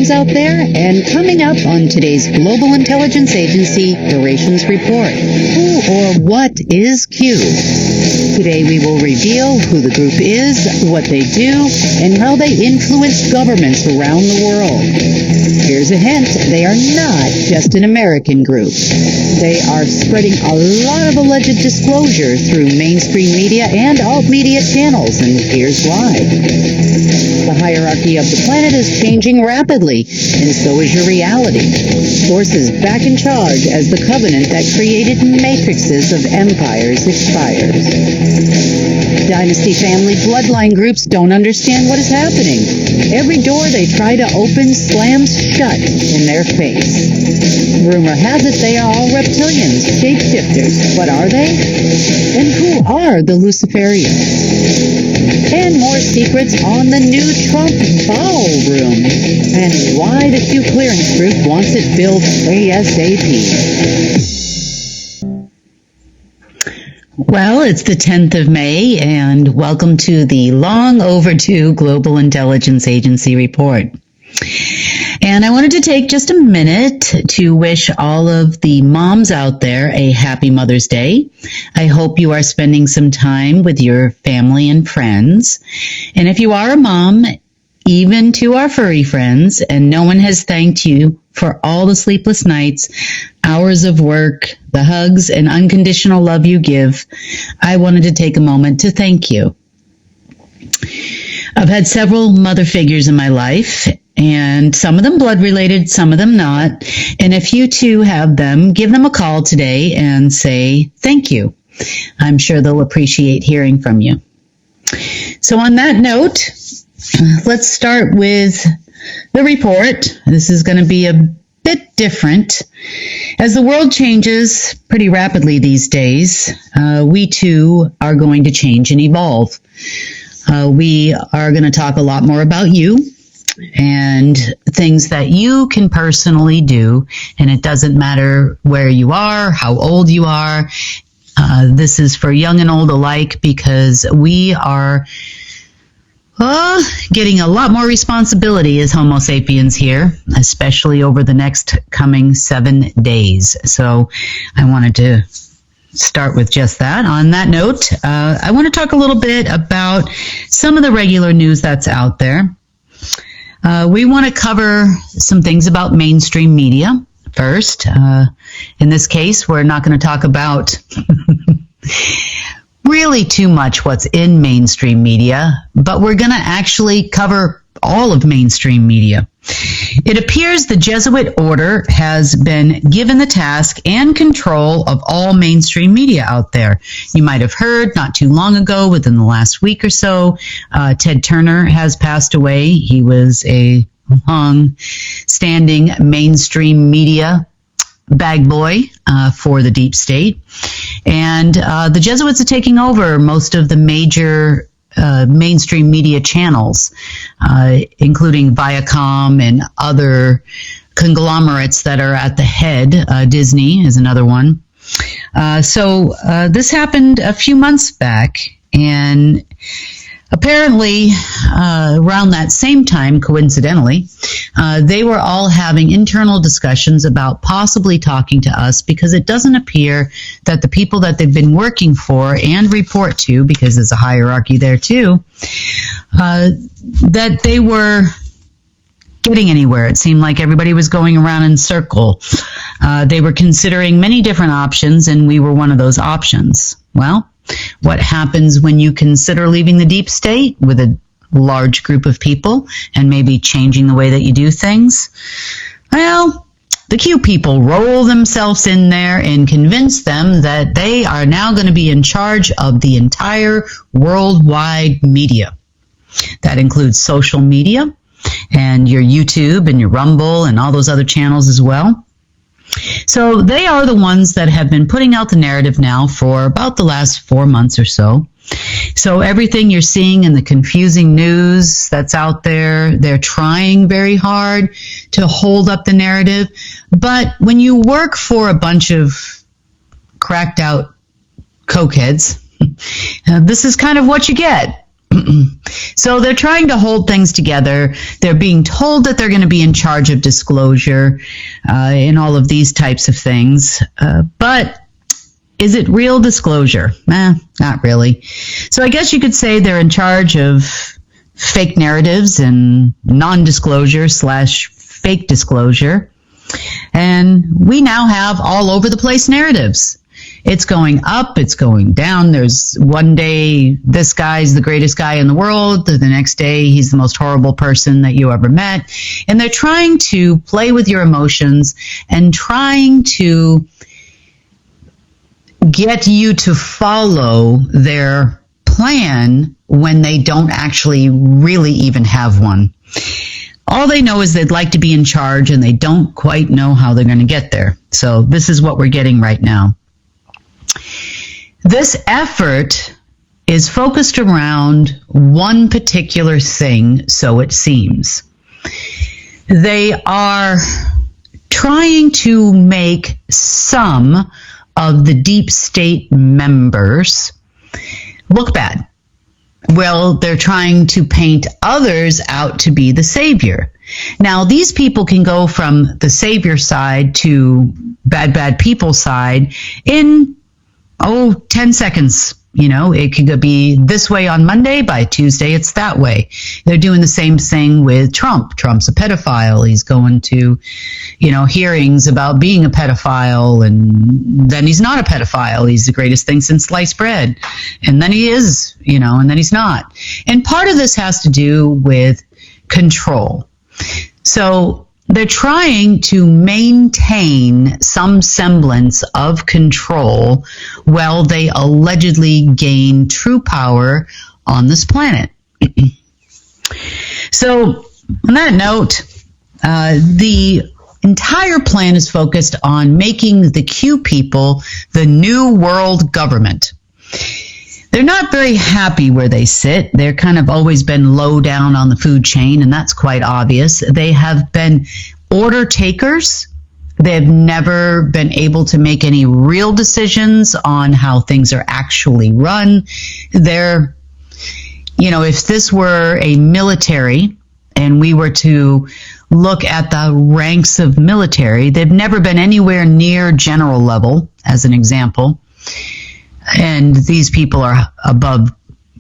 moms out there, and coming up on today's Global Intelligence Agency Durations Report. Who or what is Q? Today we will reveal who the group is, what they do, and how they influence governments around the world. Here's a hint, they are not just an American group. They are spreading a lot of alleged disclosure through mainstream media and alt-media channels, and here's why. The hierarchy of the planet is changing rapidly, and so is your reality. Forces back in charge as the covenant that created matrices of empires expires. Dynasty family bloodline groups don't understand what is happening. Every door they try to open slams shut in their face. Rumor has it they are all reptilians, shapeshifters, but are they? And who are the Luciferians? And more secrets on the new Trump ballroom, and why the Q Clearance Group wants it built ASAP. Well, it's the 10th of May, and welcome to the long overdue Global Intelligence Agency report. And I wanted to take just a minute to wish all of the moms out there a happy Mother's Day. I hope you are spending some time with your family and friends. And if you are a mom, even to our furry friends, and no one has thanked you for all the sleepless nights, hours of work, the hugs, and unconditional love you give, I wanted to take a moment to thank you. I've had several mother figures in my life, and some of them blood-related, some of them not. And if you too have them, give them a call today and say thank you. I'm sure they'll appreciate hearing from you. So on that note, let's start with the report. This is going to be a bit different. As the world changes pretty rapidly these days, we too are going to change and evolve. We are going to talk a lot more about you and things that you can personally do. And it doesn't matter where you are, how old you are. This is for young and old alike, because we are getting a lot more responsibility as Homo sapiens here, especially over the next coming 7 days. So I wanted to start with just that. On that note, I want to talk a little bit about some of the regular news that's out there. We want to cover some things about mainstream media first. In this case, we're not going to talk about really too much what's in mainstream media, but we're going to actually cover all of mainstream media. It appears the Jesuit order has been given the task and control of all mainstream media out there. You might have heard not too long ago, within the last week or so, Ted Turner has passed away. He was a long-standing mainstream media bag boy for the deep state. And the Jesuits are taking over most of the major mainstream media channels, including Viacom and other conglomerates that are at the head. Disney is another one. So this happened a few months back, and apparently around that same time, coincidentally, they were all having internal discussions about possibly talking to us, because it doesn't appear that the people that they've been working for and report to, because there's a hierarchy there too, that they were getting anywhere. It seemed like everybody was going around in circles. They were considering many different options, and we were one of those options. Well, what happens when you consider leaving the deep state with a large group of people and maybe changing the way that you do things? Well, the Q people roll themselves in there and convince them that they are now going to be in charge of the entire worldwide media. That includes social media and your YouTube and your Rumble and all those other channels as well. So they are the ones that have been putting out the narrative now for about the last 4 months or so. So everything you're seeing in the confusing news that's out there, they're trying very hard to hold up the narrative. But when you work for a bunch of cracked out cokeheads, this is kind of what you get. So they're trying to hold things together. They're being told that they're going to be in charge of disclosure in all of these types of things. But is it real disclosure? Not really. So I guess you could say they're in charge of fake narratives and non-disclosure / fake disclosure. And we now have all over the place narratives. It's going up, it's going down. There's one day, this guy's the greatest guy in the world. The next day, he's the most horrible person that you ever met. And they're trying to play with your emotions and trying to get you to follow their plan when they don't actually really even have one. All they know is they'd like to be in charge and they don't quite know how they're going to get there. So this is what we're getting right now. This effort is focused around one particular thing, so it seems. They are trying to make some of the deep state members look bad. Well, they're trying to paint others out to be the savior. Now, these people can go from the savior side to bad people side in 10 seconds. You know, it could be this way on Monday, by Tuesday it's that way. They're doing the same thing with Trump. Trump's a pedophile. He's going to, hearings about being a pedophile, and then he's not a pedophile. He's the greatest thing since sliced bread. And then he is, and then he's not. And part of this has to do with control. So they're trying to maintain some semblance of control while they allegedly gain true power on this planet. So, on that note, the entire plan is focused on making the Q people the new world government. They're not very happy where they sit. They're kind of always been low down on the food chain, and that's quite obvious. They have been order takers. They've never been able to make any real decisions on how things are actually run. They're, if this were a military and we were to look at the ranks of military, they've never been anywhere near general level, as an example. And these people are above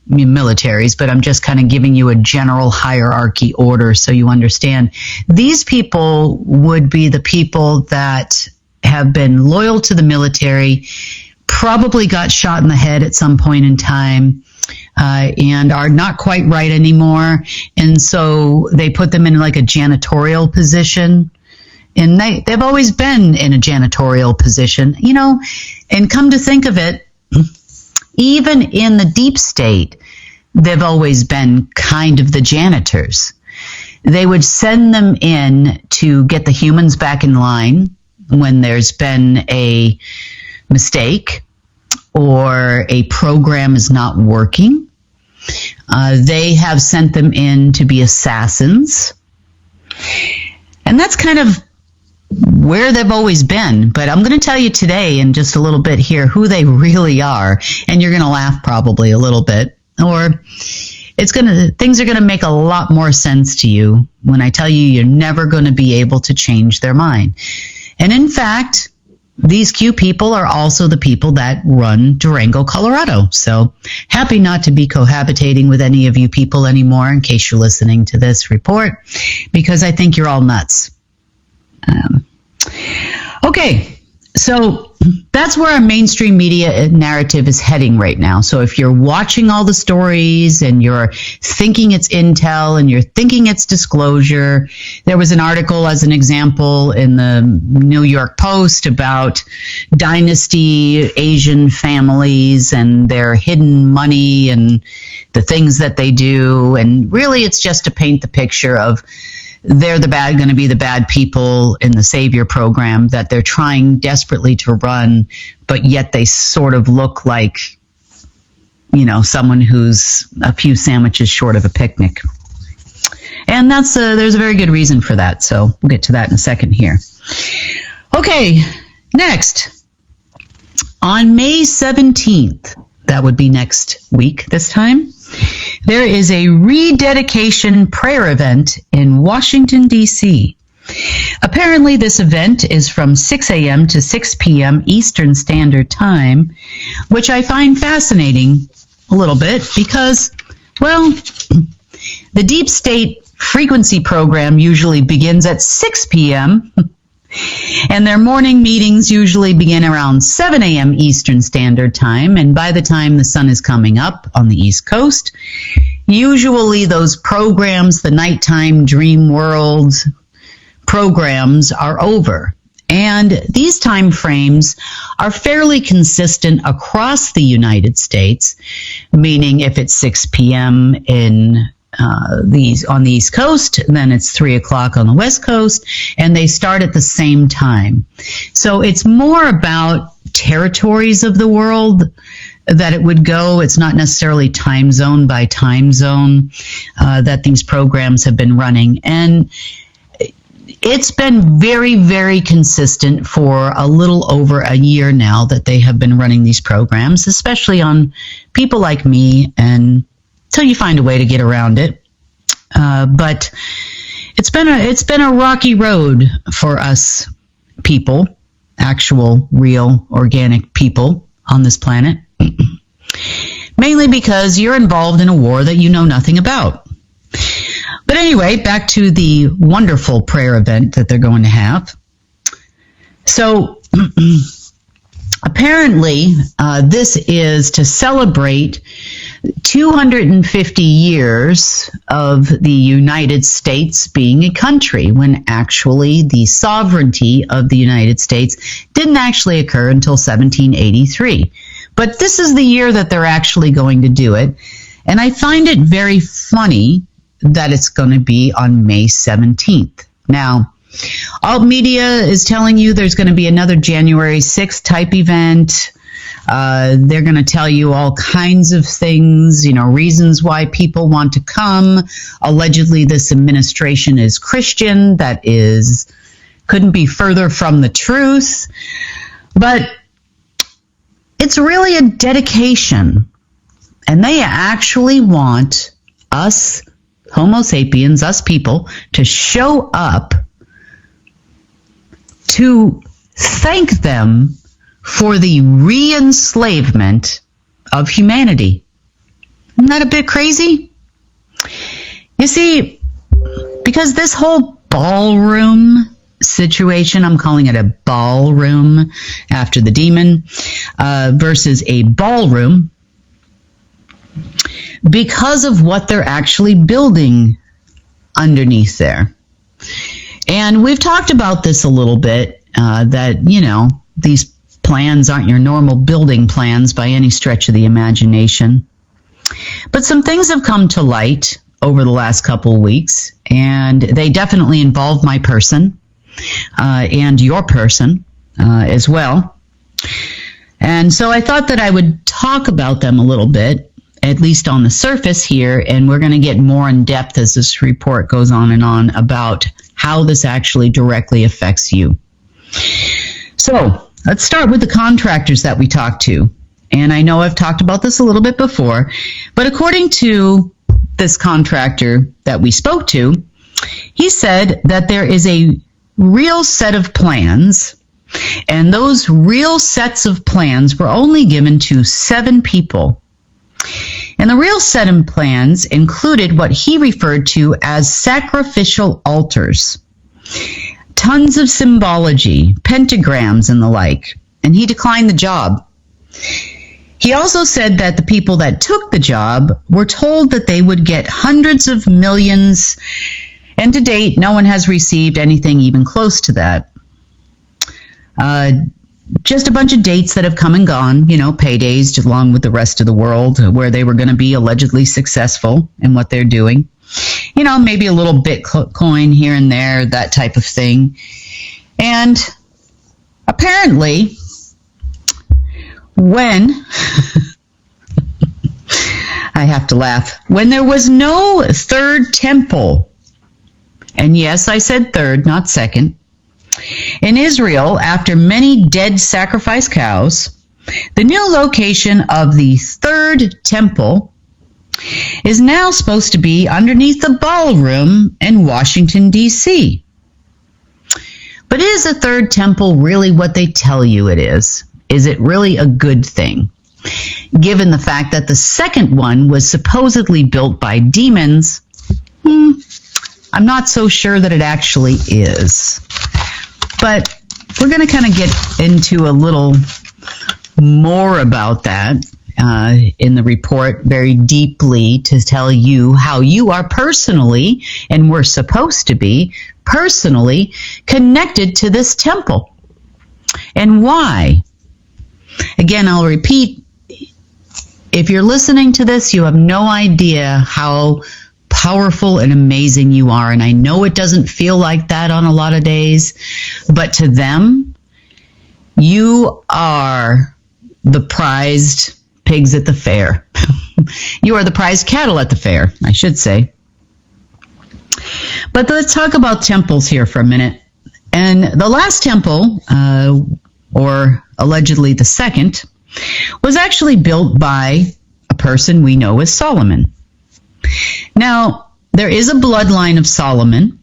militaries, but I'm just kind of giving you a general hierarchy order so you understand. These people would be the people that have been loyal to the military, probably got shot in the head at some point in time, and are not quite right anymore. And so they put them in like a janitorial position. And they've always been in a janitorial position, and come to think of it, even in the deep state, they've always been kind of the janitors. They would send them in to get the humans back in line when there's been a mistake or a program is not working. They have sent them in to be assassins. And that's kind of where they've always been. But I'm going to tell you today in just a little bit here who they really are. And you're going to laugh probably a little bit. Or things are going to make a lot more sense to you when I tell you you're never going to be able to change their mind. And in fact, these Q people are also the people that run Durango, Colorado. So happy not to be cohabitating with any of you people anymore in case you're listening to this report, because I think you're all nuts. Okay, so that's where our mainstream media narrative is heading right now. So if you're watching all the stories and you're thinking it's intel and you're thinking it's disclosure, there was an article as an example in the New York Post about dynasty Asian families and their hidden money and the things that they do. And really it's just to paint the picture of they're going to be the bad people in the Savior program that they're trying desperately to run, but yet they sort of look like, someone who's a few sandwiches short of a picnic. And there's a very good reason for that. So we'll get to that in a second here. Okay, next. On May 17th, that would be next week this time, there is a rededication prayer event in Washington, D.C. Apparently, this event is from 6 a.m. to 6 p.m. Eastern Standard Time, which I find fascinating a little bit because, well, the deep state frequency program usually begins at 6 p.m., and their morning meetings usually begin around 7 a.m. Eastern Standard Time, and by the time the sun is coming up on the East Coast, usually those programs, the nighttime dream world programs, are over. And these time frames are fairly consistent across the United States, meaning if it's 6 p.m. on the East Coast, then it's 3 o'clock on the West Coast, and they start at the same time. So it's more about territories of the world that it would go. It's not necessarily time zone by time zone that these programs have been running. And it's been very, very consistent for a little over a year now that they have been running these programs, especially on people like me, and until you find a way to get around it. But it's been a rocky road for us people, actual, real, organic people on this planet, mainly because you're involved in a war that you know nothing about. But anyway, back to the wonderful prayer event that they're going to have. So apparently, this is to celebrate 250 years of the United States being a country, when actually the sovereignty of the United States didn't actually occur until 1783. But this is the year that they're actually going to do it. And I find it very funny that it's going to be on May 17th. Now, alt media is telling you there's going to be another January 6th type event. They're going to tell you all kinds of things, reasons why people want to come. Allegedly, this administration is Christian. That couldn't be further from the truth. But it's really a dedication. And they actually want us, Homo sapiens, us people, to show up to thank them for the re-enslavement of humanity. Isn't that a bit crazy? You see, because this whole ballroom situation, I'm calling it a ballroom after the demon, versus a ballroom, because of what they're actually building underneath there. And we've talked about this a little bit, that, these plans aren't your normal building plans by any stretch of the imagination. But some things have come to light over the last couple of weeks, and they definitely involve my person and your person as well. And so I thought that I would talk about them a little bit, at least on the surface here, and we're going to get more in depth as this report goes on and on about how this actually directly affects you. So let's start with the contractors that we talked to. And I know I've talked about this a little bit before, but according to this contractor that we spoke to, he said that there is a real set of plans, and those real sets of plans were only given to 7 people. And the real set of plans included what he referred to as sacrificial altars, tons of symbology, pentagrams, and the like. And he declined the job. He also said that the people that took the job were told that they would get hundreds of millions, and to date, no one has received anything even close to that. Just a bunch of dates that have come and gone, paydays just along with the rest of the world, where they were going to be allegedly successful in what they're doing. Maybe a little Bitcoin here and there, that type of thing. And apparently, when, I have to laugh, when there was no third temple, and yes, I said third, not second, in Israel, after many dead sacrifice cows, the new location of the third temple is now supposed to be underneath the ballroom in Washington, D.C. But is a third temple really what they tell you it is? Is it really a good thing? Given the fact that the second one was supposedly built by demons, I'm not so sure that it actually is. But we're going to kind of get into a little more about that in the report very deeply to tell you how you are personally, and we're supposed to be, personally connected to this temple. And why? Again, I'll repeat, if you're listening to this, you have no idea how powerful and amazing you are. And I know it doesn't feel like that on a lot of days, but to them, you are the prized pigs at the fair. You are the prized cattle at the fair, I should say. But let's talk about temples here for a minute. And the last temple, or allegedly the second, was actually built by a person we know as Solomon. Now, there is a bloodline of Solomon.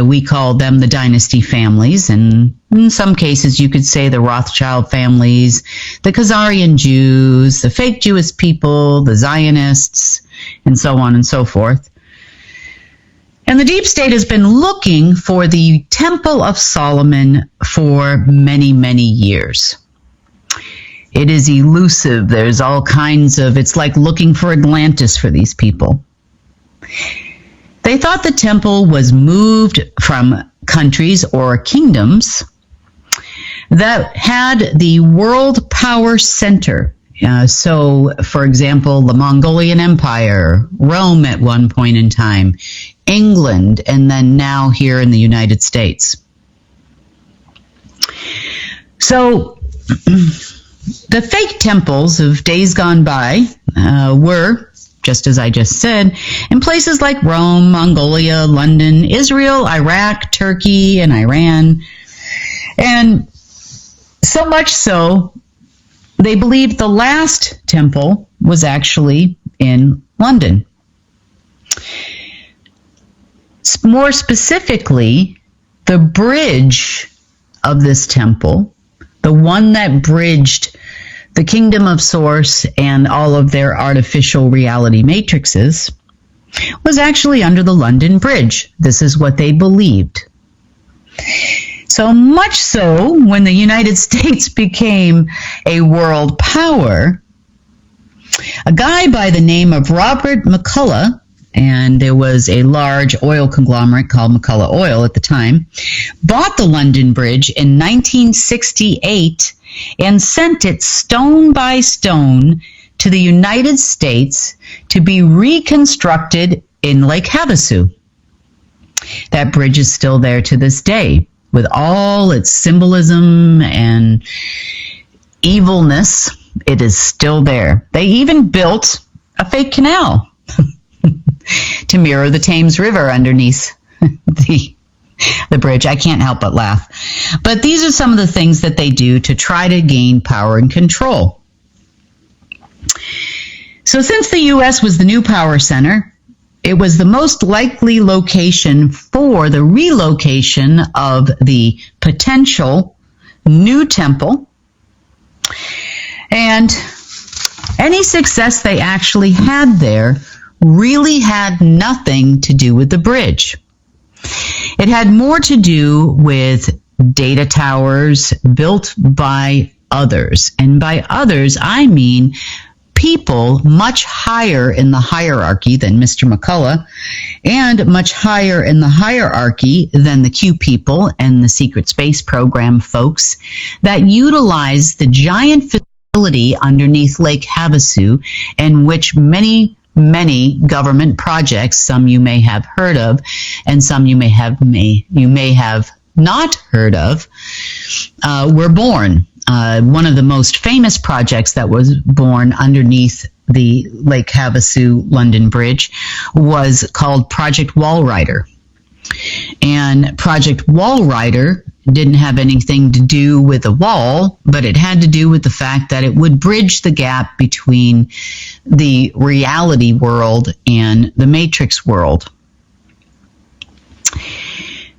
We call them the dynasty families, and in some cases you could say the Rothschild families, the Khazarian Jews, the fake Jewish people, the Zionists, and so on and so forth. And the deep state has been looking for the Temple of Solomon for many, many years. It is elusive. There's all kinds of, it's like looking for Atlantis for these people. They thought the temple was moved from countries or kingdoms that had the world power center. So, for example, the Mongolian Empire, Rome at one point in time, England, and then now here in the United States. So, the fake temples of days gone by were, just as I just said, in places like Rome, Mongolia, London, Israel, Iraq, Turkey, and Iran. And so much so, they believed the last temple was actually in London. More specifically, the bridge of this temple, the one that bridged the kingdom of Source and all of their artificial reality matrices, was actually under the London Bridge. This is what they believed. So much so, when the United States became a world power, a guy by the name of Robert McCullough, and there was a large oil conglomerate called McCullough Oil at the time, bought the London Bridge in 1968 and sent it stone by stone to the United States to be reconstructed in Lake Havasu. That bridge is still there to this day, with all its symbolism and evilness. It is still there. They even built a fake canal to mirror the Thames River underneath the bridge. I can't help but laugh. But these are some of the things that they do to try to gain power and control. So since the U.S. was the new power center, it was the most likely location for the relocation of the potential new temple. And any success they actually had there really had nothing to do with the bridge. It had more to do with data towers built by others. And by others, I mean people much higher in the hierarchy than Mr. McCullough, and much higher in the hierarchy than the Q people and the secret space program folks that utilize the giant facility underneath Lake Havasu, in which many government projects, some you may have heard of, and some you may have not heard of, were born. One of the most famous projects that was born underneath the Lake Havasu London Bridge was called Project Walrider. And Project Walrider didn't have anything to do with a wall, but it had to do with the fact that it would bridge the gap between the reality world and the Matrix world.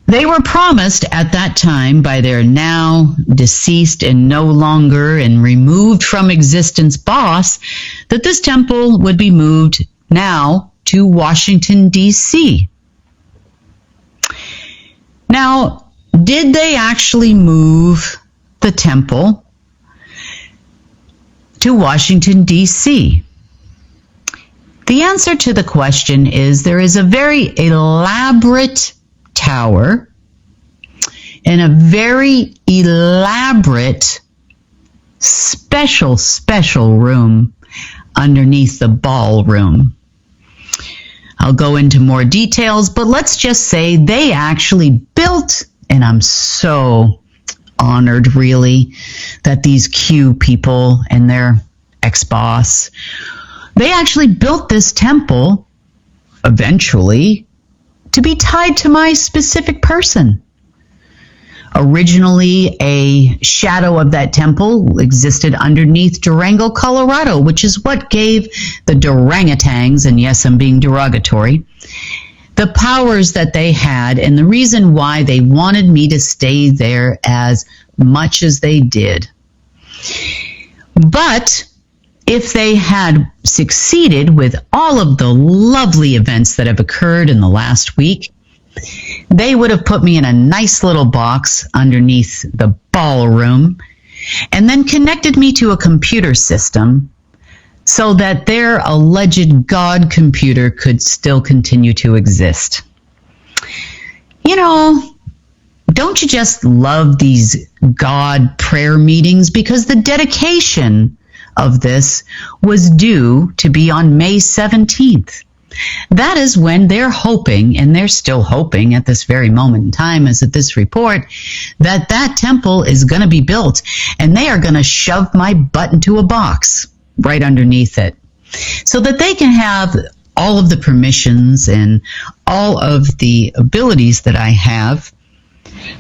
They were promised at that time by their now deceased and no longer and removed from existence boss that this temple would be moved now to Washington, D.C. Now, did they actually move the temple to Washington, D.C.? The answer to the question is there is a very elaborate tower and a very elaborate special room underneath the ballroom. I'll go into more details, but let's just say they actually built, and I'm so honored really that these Q people and their ex-boss, they actually built this temple eventually to be tied to my specific person. Originally, a shadow of that temple existed underneath Durango, Colorado, which is what gave the Durangotangs, and yes, I'm being derogatory, the powers that they had and the reason why they wanted me to stay there as much as they did. But if they had succeeded with all of the lovely events that have occurred in the last week, they would have put me in a nice little box underneath the ballroom and then connected me to a computer system so that their alleged God computer could still continue to exist. You know, don't you just love these God prayer meetings? Because the dedication of this was due to be on May 17th. That is when they're hoping, and they're still hoping at this very moment in time as of this report, that that temple is going to be built and they are going to shove my butt into a box right underneath it so that they can have all of the permissions and all of the abilities that I have,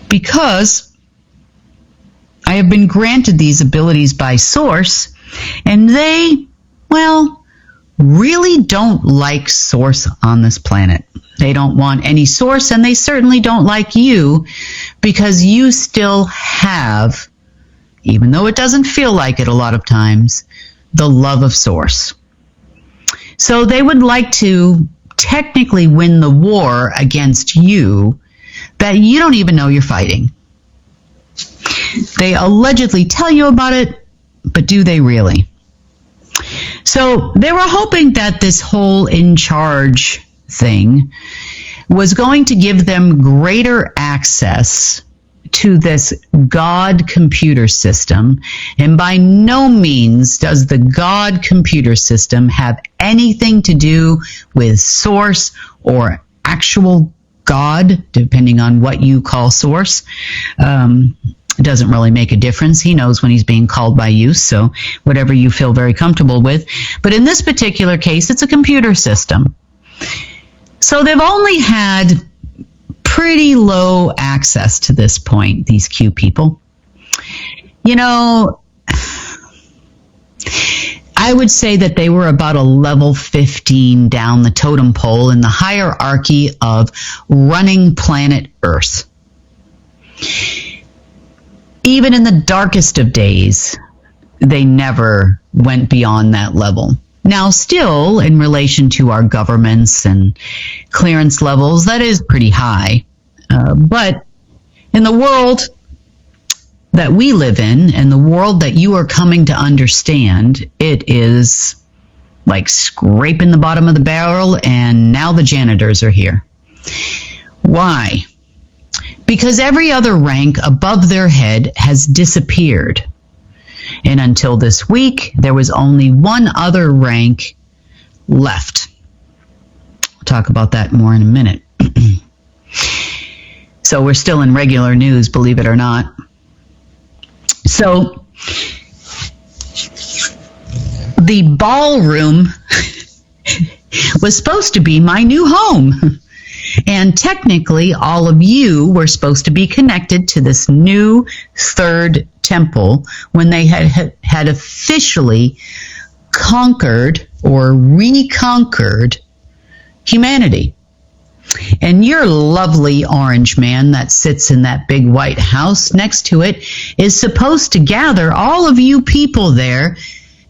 because I have been granted these abilities by Source, and they, well, really don't like Source on this planet. They don't want any Source, and they certainly don't like you, because you still have, even though it doesn't feel like it a lot of times, the love of Source. So they would like to technically win the war against you that you don't even know you're fighting. They allegedly tell you about it, but do they really? So they were hoping that this whole in charge thing was going to give them greater access to this God computer system. And by no means does the God computer system have anything to do with Source or actual God, depending on what you call Source. It doesn't really make a difference. He knows when he's being called by you, so whatever you feel very comfortable with. But in this particular case, it's a computer system. So they've only had pretty low access to this point, these Q people. You know, I would say that they were about a level 15 down the totem pole in the hierarchy of running planet Earth. Even in the darkest of days, they never went beyond that level. Now, still, in relation to our governments and clearance levels, that is pretty high. But in the world that we live in, and the world that you are coming to understand, it is like scraping the bottom of the barrel, and now the janitors are here. Why? Because every other rank above their head has disappeared. And until this week, there was only one other rank left. We'll talk about that more in a minute. So we're still in regular news, believe it or not. So the ballroom was supposed to be my new home. And technically, all of you were supposed to be connected to this new third temple when they had officially conquered or reconquered humanity. And your lovely orange man that sits in that big white house next to it is supposed to gather all of you people there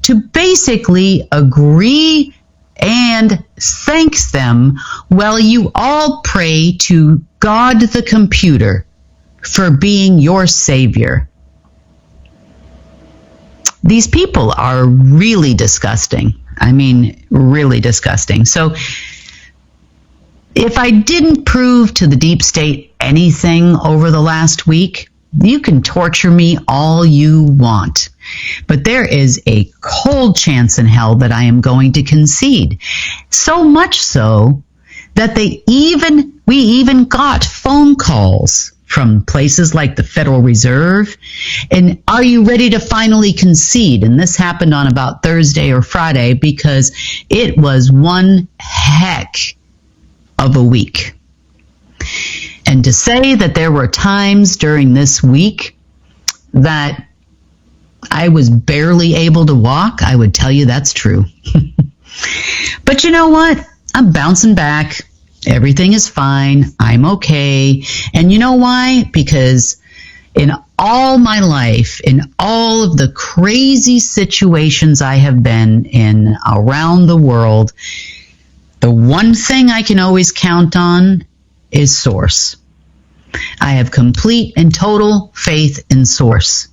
to basically agree and thank them while you all pray to God the computer for being your savior. These people are really disgusting. I mean, really disgusting. So if I didn't prove to the deep state anything over the last week, you can torture me all you want. But there is a cold chance in hell that I am going to concede. So much so that we even got phone calls from places like the Federal Reserve. And are you ready to finally concede? And this happened on about Thursday or Friday because it was one heck of a week. And to say that there were times during this week that I was barely able to walk, I would tell you that's true. But you know what? I'm bouncing back. Everything is fine. I'm okay. And you know why? Because in all my life, in all of the crazy situations I have been in around the world, the one thing I can always count on is Source. I have complete and total faith in Source.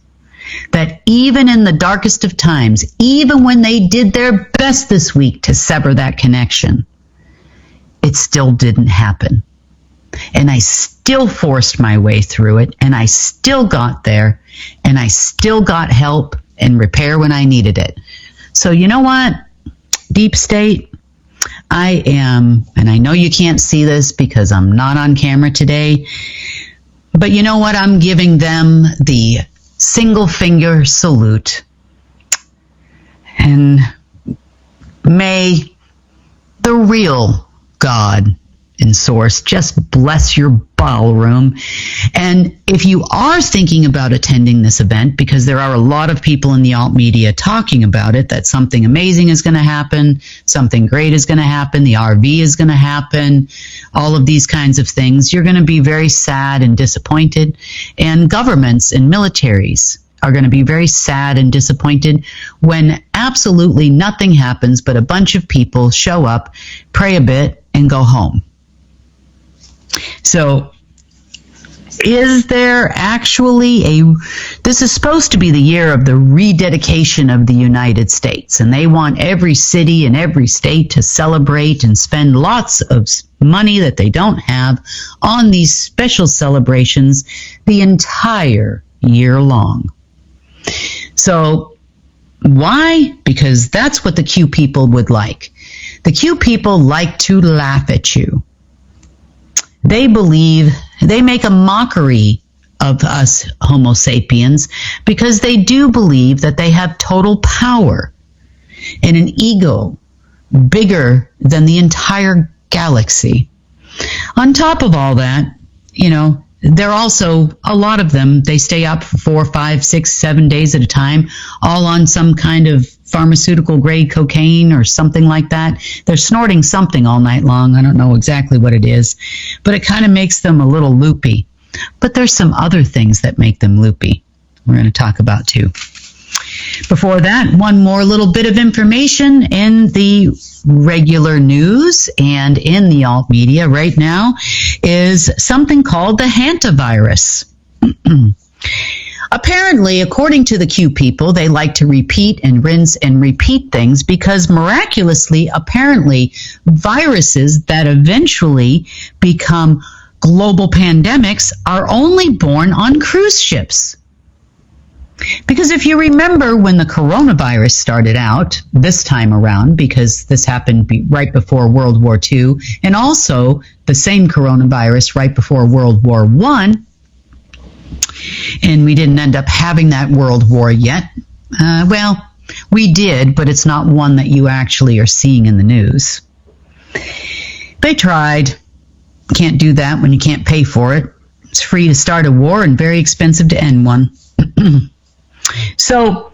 That even in the darkest of times, even when they did their best this week to sever that connection, it still didn't happen. And I still forced my way through it, and I still got there, and I still got help and repair when I needed it. So you know what, Deep State? I am, and I know you can't see this because I'm not on camera today, but you know what? I'm giving them the single finger salute. And may the real God and Source just bless your ballroom. And if you are thinking about attending this event, because there are a lot of people in the alt media talking about it, that something amazing is going to happen, something great is going to happen, the RV is going to happen, all of these kinds of things, you're going to be very sad and disappointed. And governments and militaries are going to be very sad and disappointed when absolutely nothing happens but a bunch of people show up, pray a bit, and go home. So, is there actually this is supposed to be the year of the rededication of the United States, and they want every city and every state to celebrate and spend lots of money that they don't have on these special celebrations the entire year long. So, why? Because that's what the Q people would like. The Q people like to laugh at you. They make a mockery of us Homo sapiens because they do believe that they have total power and an ego bigger than the entire galaxy. On top of all that, they're also, a lot of them, they stay up for 4, 5, 6, 7 days at a time, all on some kind of pharmaceutical grade cocaine or something like that. They're snorting something all night long. I don't know exactly what it is, but it kind of makes them a little loopy. But there's some other things that make them loopy we're going to talk about too. Before that, one more little bit of information in the regular news and in the alt media right now is something called the hantavirus. Apparently, according to the Q people, they like to repeat and rinse and repeat things because miraculously, apparently, viruses that eventually become global pandemics are only born on cruise ships. Because if you remember when the coronavirus started out this time around, because this happened right before World War II, and also the same coronavirus right before World War I, and we didn't end up having that World War yet. Well, we did, but it's not one that you actually are seeing in the news. They tried. Can't do that when you can't pay for it. It's free to start a war and very expensive to end one. So,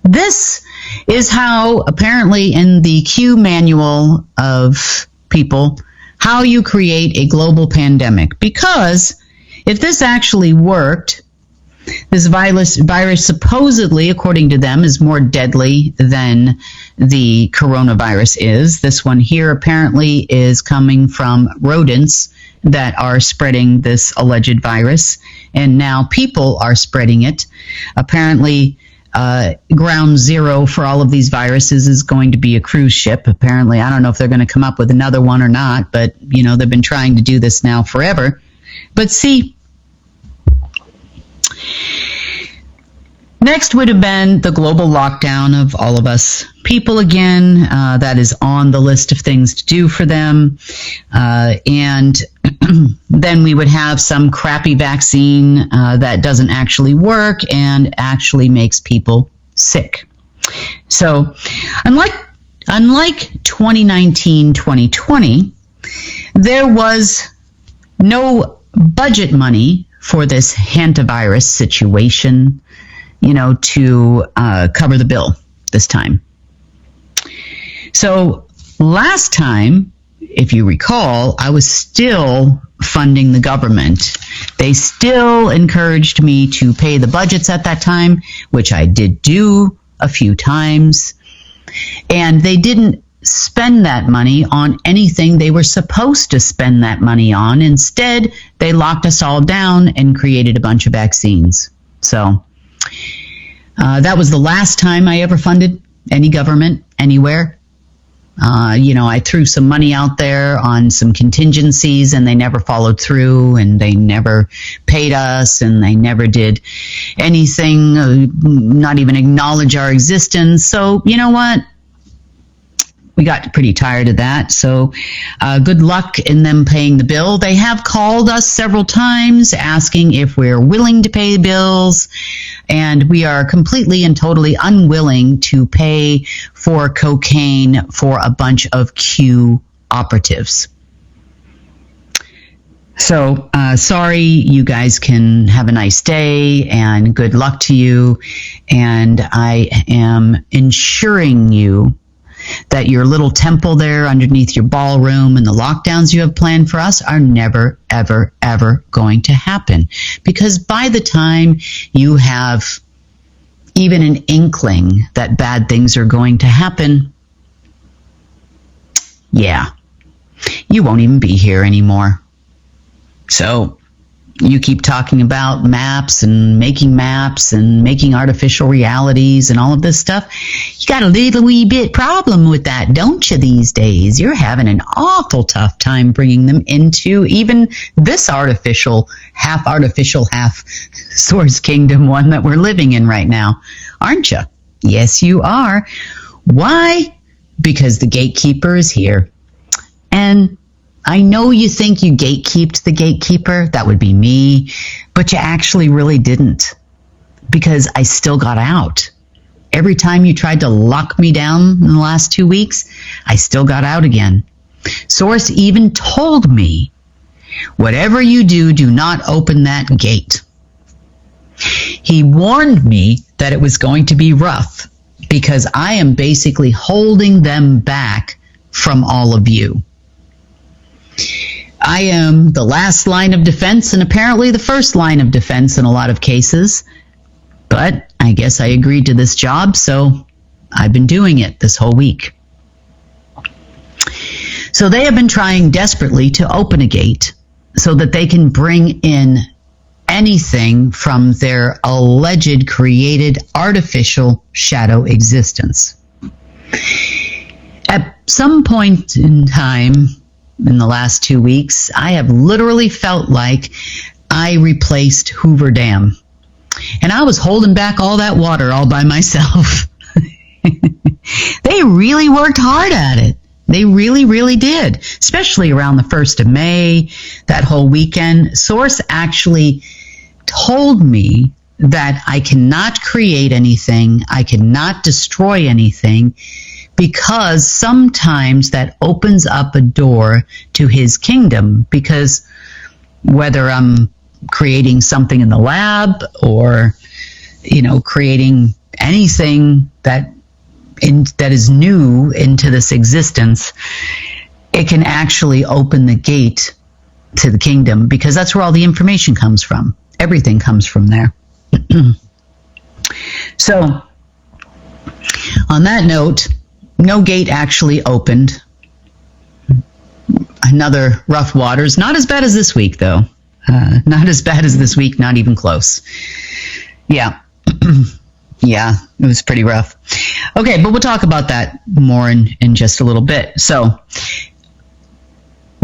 this is how, apparently in the Q manual of people, how you create a global pandemic. Because if this actually worked, this virus supposedly, according to them, is more deadly than the coronavirus is. This one here apparently is coming from rodents that are spreading this alleged virus, and now people are spreading it. Apparently, ground zero for all of these viruses is going to be a cruise ship. Apparently, I don't know if they're going to come up with another one or not, but, you know, they've been trying to do this now forever. But see, next would have been the global lockdown of all of us people again. That is on the list of things to do for them. And then we would have some crappy vaccine that doesn't actually work and actually makes people sick. So unlike 2019-2020, there was no budget money for this hantavirus situation, you know, to cover the bill this time. So last time, if you recall, I was still funding the government. They still encouraged me to pay the budgets at that time, which I did do a few times. And they didn't spend that money on anything they were supposed to spend that money on. Instead, they locked us all down and created a bunch of vaccines. So that was the last time I ever funded any government anywhere. You know, I threw some money out there on some contingencies and they never followed through and they never paid us and they never did anything, not even acknowledge our existence. So, you know what? We got pretty tired of that. So good luck in them paying the bill. They have called us several times asking if we're willing to pay bills, and we are completely and totally unwilling to pay for cocaine for a bunch of Q operatives. So sorry, you guys can have a nice day and good luck to you. And I am ensuring you that your little temple there underneath your ballroom and the lockdowns you have planned for us are never, ever, ever going to happen. Because by the time you have even an inkling that bad things are going to happen, yeah, you won't even be here anymore. So you keep talking about maps and making artificial realities and all of this stuff. You got a little wee bit problem with that, don't you, these days? You're having an awful tough time bringing them into even this half source kingdom one that we're living in right now, aren't you? Yes, you are. Why? Because the gatekeeper is here. And I know you think you gatekeeped the gatekeeper, that would be me, but you actually really didn't, because I still got out. Every time you tried to lock me down in the last 2 weeks, I still got out again. Source even told me, whatever you do, do not open that gate. He warned me that it was going to be rough, because I am basically holding them back from all of you. I am the last line of defense and apparently the first line of defense in a lot of cases. But I guess I agreed to this job, so I've been doing it this whole week. So they have been trying desperately to open a gate so that they can bring in anything from their alleged created artificial shadow existence. At some point in time, in the last 2 weeks, I have literally felt like I replaced Hoover Dam. And I was holding back all that water all by myself. They really worked hard at it. They really, really did. Especially around the 1st of May, that whole weekend. Source actually told me that I cannot create anything, I cannot destroy anything, because sometimes that opens up a door to his kingdom, because whether I'm creating something in the lab or, creating anything that is new into this existence, it can actually open the gate to the kingdom, because that's where all the information comes from. Everything comes from there. So, on that note, no gate actually opened. Another rough waters. Not as bad as this week, though. Not as bad as this week, not even close. Yeah. Yeah, it was pretty rough. Okay, but we'll talk about that more in just a little bit. So,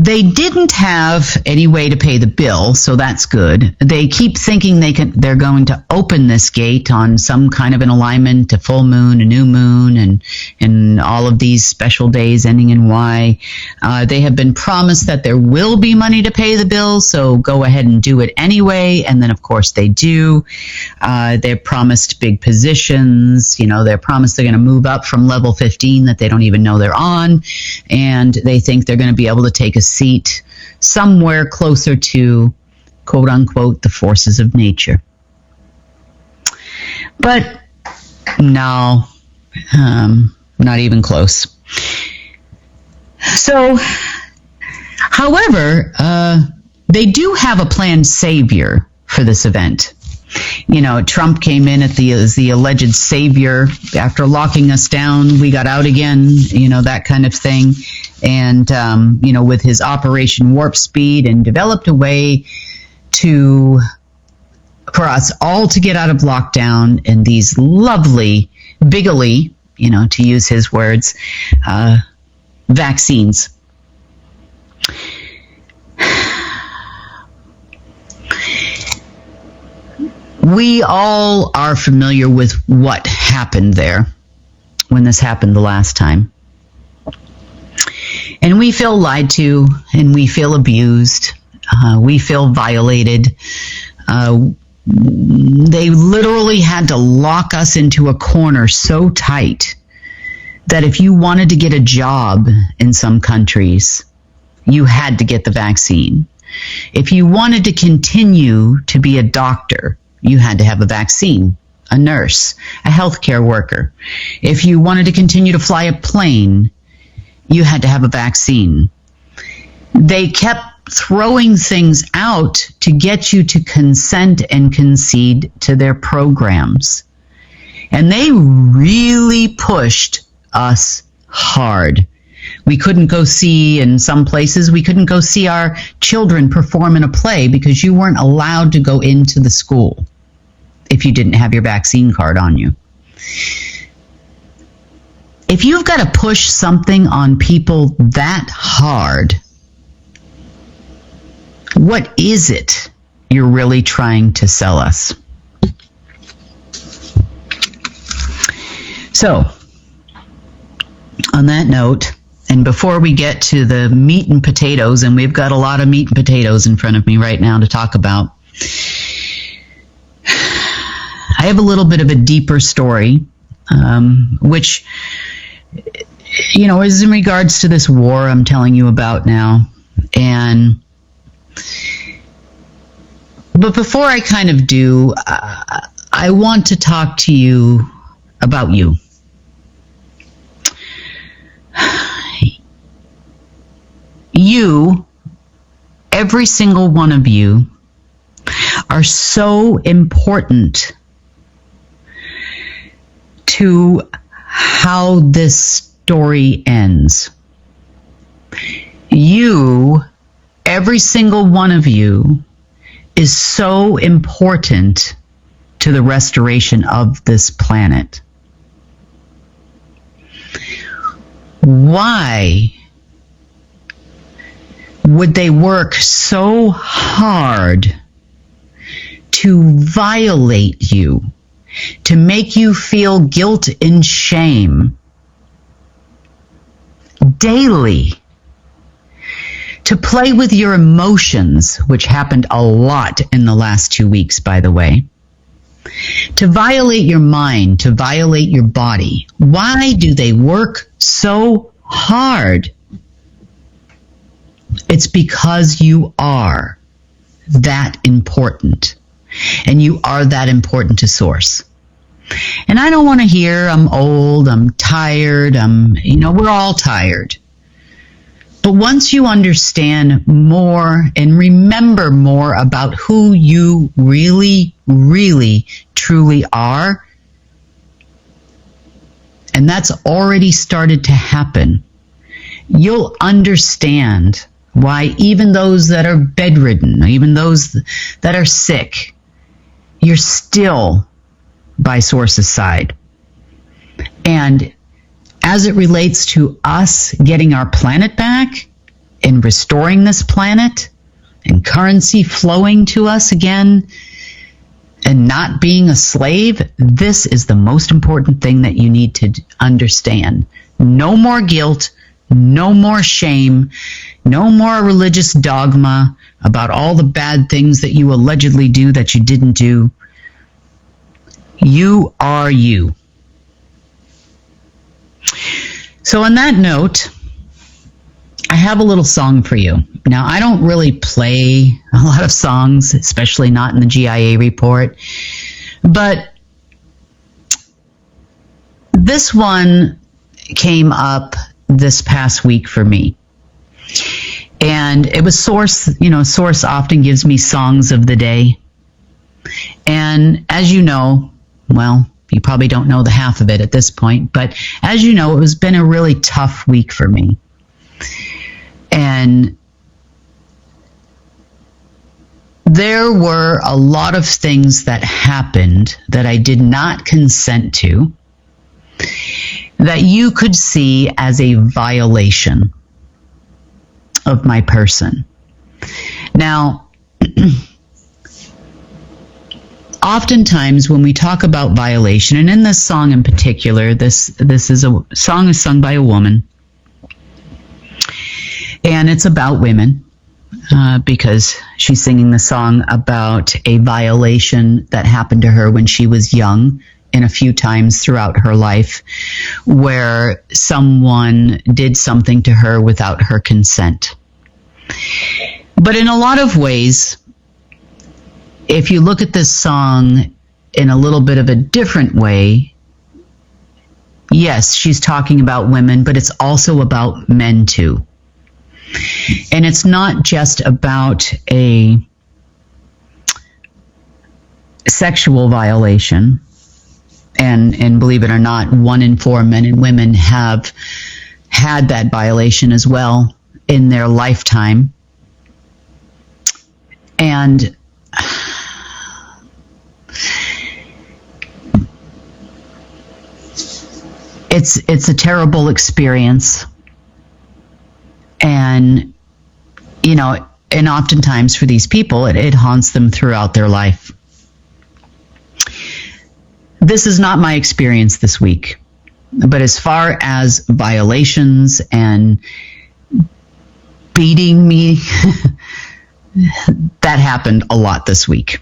they didn't have any way to pay the bill, so that's good. They keep thinking they're going to open this gate on some kind of an alignment, a full moon, a new moon, and all of these special days ending in Y. They have been promised that there will be money to pay the bill, so go ahead and do it anyway. And then, of course, they do. They're promised big positions. They're promised they're going to move up from level 15 that they don't even know they're on, and they think they're going to be able to take a seat somewhere closer to, quote unquote, the forces of nature. But no, not even close. So, however, they do have a planned savior for this event. Trump came in as the alleged savior. After locking us down, we got out again, that kind of thing. And, with his Operation Warp Speed, and developed a way for us all to get out of lockdown, and these lovely, bigly, to use his words, vaccines. We all are familiar with what happened there when this happened the last time. And we feel lied to, and we feel abused. We feel violated. They literally had to lock us into a corner so tight that if you wanted to get a job in some countries, you had to get the vaccine. If you wanted to continue to be a doctor, you had to have a vaccine, a nurse, a healthcare worker. If you wanted to continue to fly a plane, you had to have a vaccine. They kept throwing things out to get you to consent and concede to their programs. And they really pushed us hard. We couldn't go see, in some places, we couldn't go see our children perform in a play because you weren't allowed to go into the school if you didn't have your vaccine card on you. If you've got to push something on people that hard, what is it you're really trying to sell us? So, on that note, and before we get to the meat and potatoes, and we've got a lot of meat and potatoes in front of me right now to talk about, I have a little bit of a deeper story, which, is in regards to this war I'm telling you about now. But before I kind of do, I want to talk to you about you. You, every single one of you, are so important to how this story ends. You, every single one of you, is so important to the restoration of this planet. Why would they work so hard to violate you, to make you feel guilt and shame daily, to play with your emotions, which happened a lot in the last 2 weeks, by the way, to violate your mind, to violate your body? Why do they work so hard, it's because you are that important. And you are that important to Source. And I don't want to hear I'm old, I'm tired, we're all tired. But once you understand more and remember more about who you really, really, truly are, and that's already started to happen, you'll understand why even those that are bedridden, even those that are sick, you're still by Source's side. And as it relates to us getting our planet back and restoring this planet and currency flowing to us again and not being a slave, this is the most important thing that you need to understand. No more guilt, no more shame, no more religious dogma about all the bad things that you allegedly do that you didn't do. You are you. So on that note, I have a little song for you. Now, I don't really play a lot of songs, especially not in the GIA report, but this one came up this past week for me. And it was Source, Source often gives me songs of the day. And as you know, well, you probably don't know the half of it at this point, but as you know, it has been a really tough week for me. And there were a lot of things that happened that I did not consent to, that you could see as a violation of my person. Now, oftentimes when we talk about violation, and in this song in particular, this is a song is sung by a woman, and it's about women, because she's singing the song about a violation that happened to her when she was young and a few times throughout her life where someone did something to her without her consent. But in a lot of ways, if you look at this song in a little bit of a different way, yes, she's talking about women, but it's also about men too. And it's not just about a sexual violation. And believe it or not, 1 in 4 men and women have had that violation as well in their lifetime. And it's a terrible experience. And, and oftentimes for these people, it haunts them throughout their life. This is not my experience this week, but as far as violations and beating me, that happened a lot this week.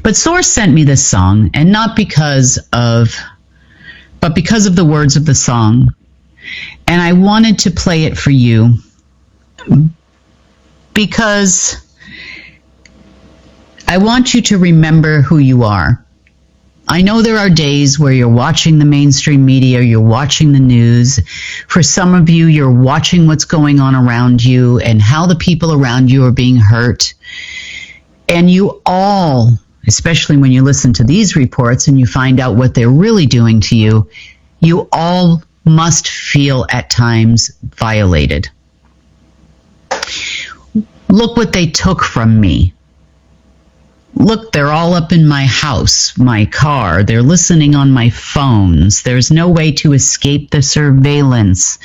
But Source sent me this song, and not because of, but because of the words of the song. And I wanted to play it for you because I want you to remember who you are. I know there are days where you're watching the mainstream media, you're watching the news. For some of you, you're watching what's going on around you and how the people around you are being hurt. And you all, especially when you listen to these reports and you find out what they're really doing to you, you all must feel at times violated. Look what they took from me. Look, they're all up in my house, my car. They're listening on my phones. There's no way to escape the surveillance.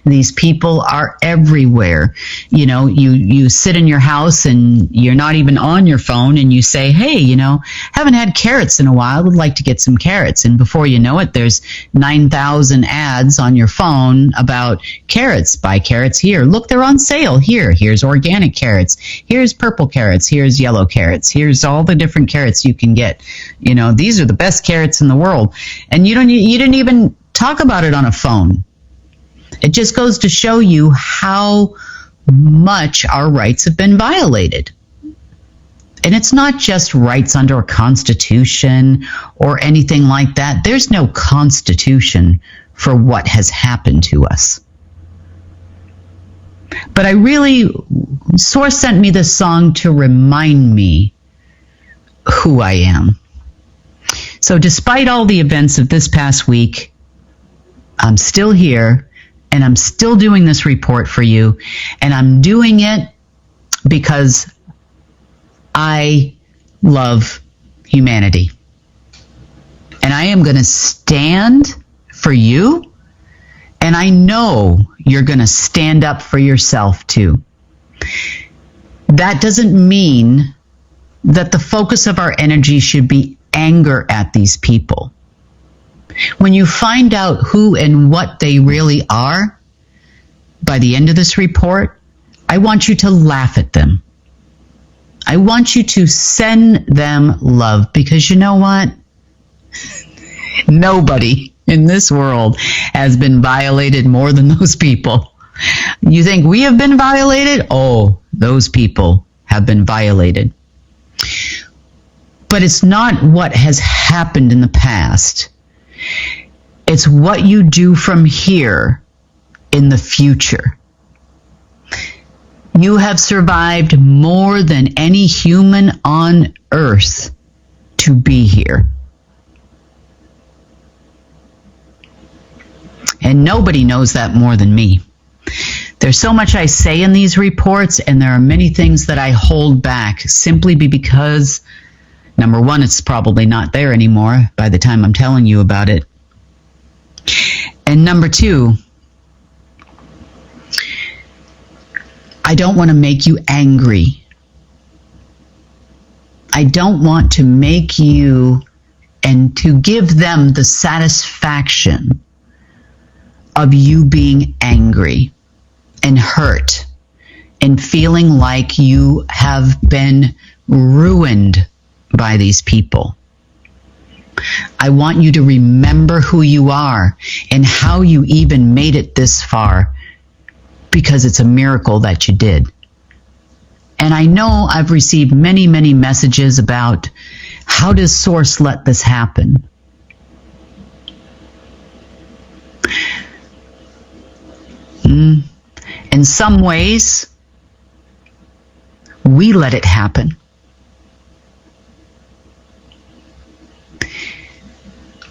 These people are everywhere. You sit in your house and you're not even on your phone and you say, hey, haven't had carrots in a while. Would like to get some carrots. And before you know it, there's 9,000 ads on your phone about carrots. Buy carrots here. Look, they're on sale here. Here's organic carrots. Here's purple carrots. Here's yellow carrots. Here's all the different carrots you can get. These are the best carrots in the world. And you didn't even talk about it on a phone. It just goes to show you how much our rights have been violated. And it's not just rights under a constitution or anything like that. There's no constitution for what has happened to us. But Source sent me this song to remind me who I am. So despite all the events of this past week, I'm still here and I'm still doing this report for you. And I'm doing it because I love humanity. And I am going to stand for you. And I know you're going to stand up for yourself too. That doesn't mean that the focus of our energy should be anger at these people. When you find out who and what they really are, by the end of this report, I want you to laugh at them. I want you to send them love, because you know what? Nobody in this world has been violated more than those people. You think we have been violated? Oh, those people have been violated. But it's not what has happened in the past. It's what you do from here in the future. You have survived more than any human on earth to be here. And nobody knows that more than me. There's so much I say in these reports, and there are many things that I hold back simply because, number one, it's probably not there anymore by the time I'm telling you about it. And number two, I don't want to make you angry. I don't want to make you and to give them the satisfaction of you being angry and hurt and feeling like you have been ruined by these people. I want you to remember who you are and how you even made it this far, because it's a miracle that you did. And I know I've received many, many messages about how does Source let this happen? In some ways, we let it happen.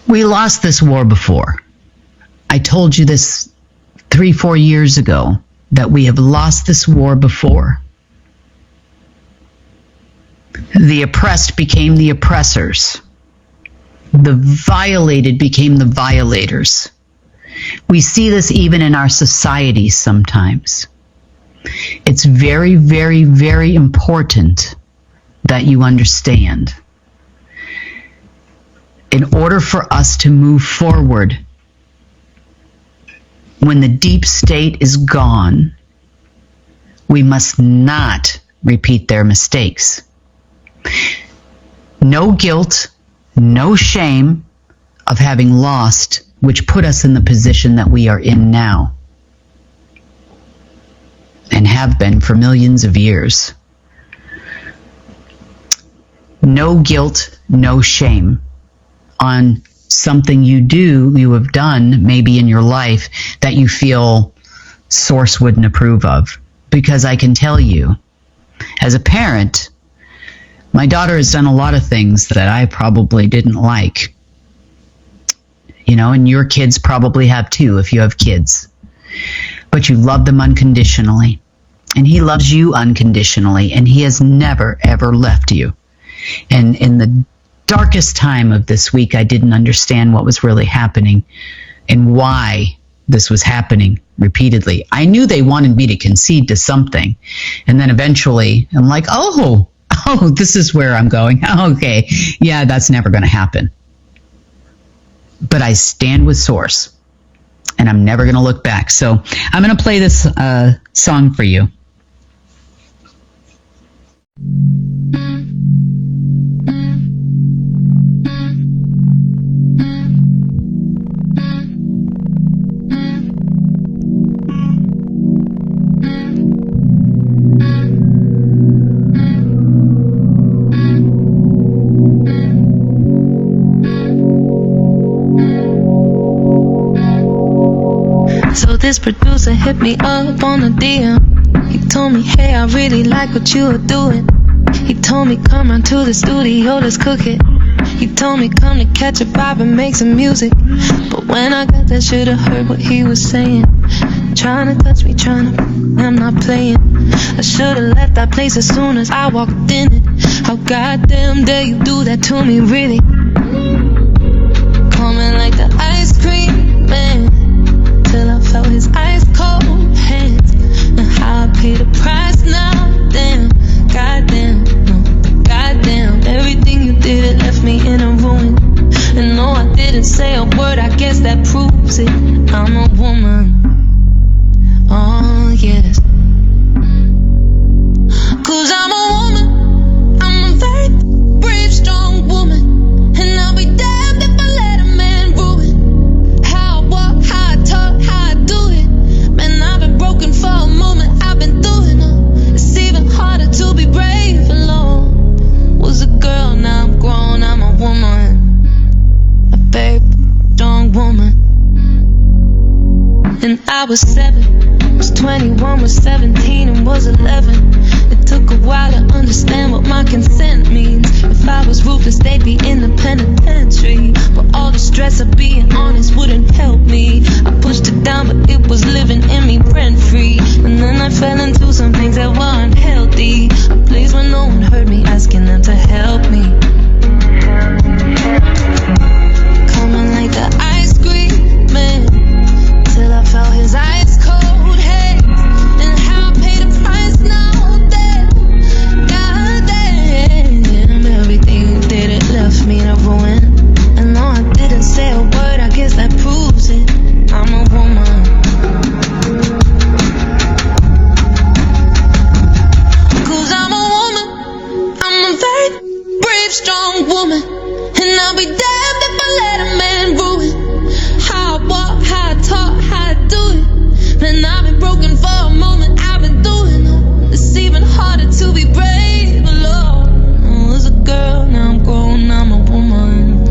We lost this war before. I told you this 3-4 years ago, that we have lost this war before. The oppressed became the oppressors. The violated became the violators. We see this even in our society sometimes. It's very, very, very important that you understand. In order for us to move forward, when the deep state is gone, we must not repeat their mistakes. No guilt, no shame of having lost, which put us in the position that we are in now and have been for millions of years. No guilt, no shame on something you have done maybe in your life that you feel Source wouldn't approve of. Because I can tell you, as a parent, my daughter has done a lot of things that I probably didn't like. You know, and your kids probably have too, if you have kids. But you love them unconditionally. And he loves you unconditionally. And he has never, ever left you. And in the darkest time of this week, I didn't understand what was really happening and why this was happening repeatedly. I knew they wanted me to concede to something. And then eventually, I'm like, oh, this is where I'm going. Okay, yeah, that's never going to happen. But I stand with Source, and I'm never going to look back. So I'm going to play this song for you. this producer hit me up on the DM. He told me, hey, I really like what you are doing. He told me, come round to the studio, let's cook it. He told me, come to catch a vibe and make some music. But when I got there, should've heard what he was saying. Trying to touch me, I'm not playing. I should've left that place as soon as I walked in it. How goddamn dare you do that to me, really? Coming like the ice cream man, till I felt his ice cold hands. And how I paid the price now, damn. Goddamn, no, goddamn. Everything you did, it left me in a ruin. And no, I didn't say a word, I guess that proves it. I'm a woman. Oh, yes. 'Cause I'm a woman. I'm a very brave, strong woman. And I'll be damned if I let a man ruin how I walk, how I talk, how I do it. Man, I've been broken for a moment, I've been doing it. It's even harder to be brave alone. Was a girl, now I'm grown, I'm a woman. A very strong woman. And I was 7, was 21, was 17, and was 11. It took a while to understand what my consent means. If I was ruthless, they'd be in the penitentiary. But all the stress of being honest wouldn't help me. I pushed it down, but it was living in me rent-free. And then I fell into some things that were unhealthy. A place where no one heard me, asking them to help me. Coming like the ice cream man, till I felt his ice cold hands. And how I paid the price now, damn. Goddamn, everything you did, it left me to ruin. And no, I didn't say a word, I guess that proves it. I'm a woman. 'Cause I'm a woman. I'm a very brave, strong woman. And I'll be damned if I let a man ruin how I walk, how I talk, how I do it. Man, I've been broken for a moment, I've been doing it. It's even harder to be brave alone. I was a girl, now I'm grown, I'm a woman.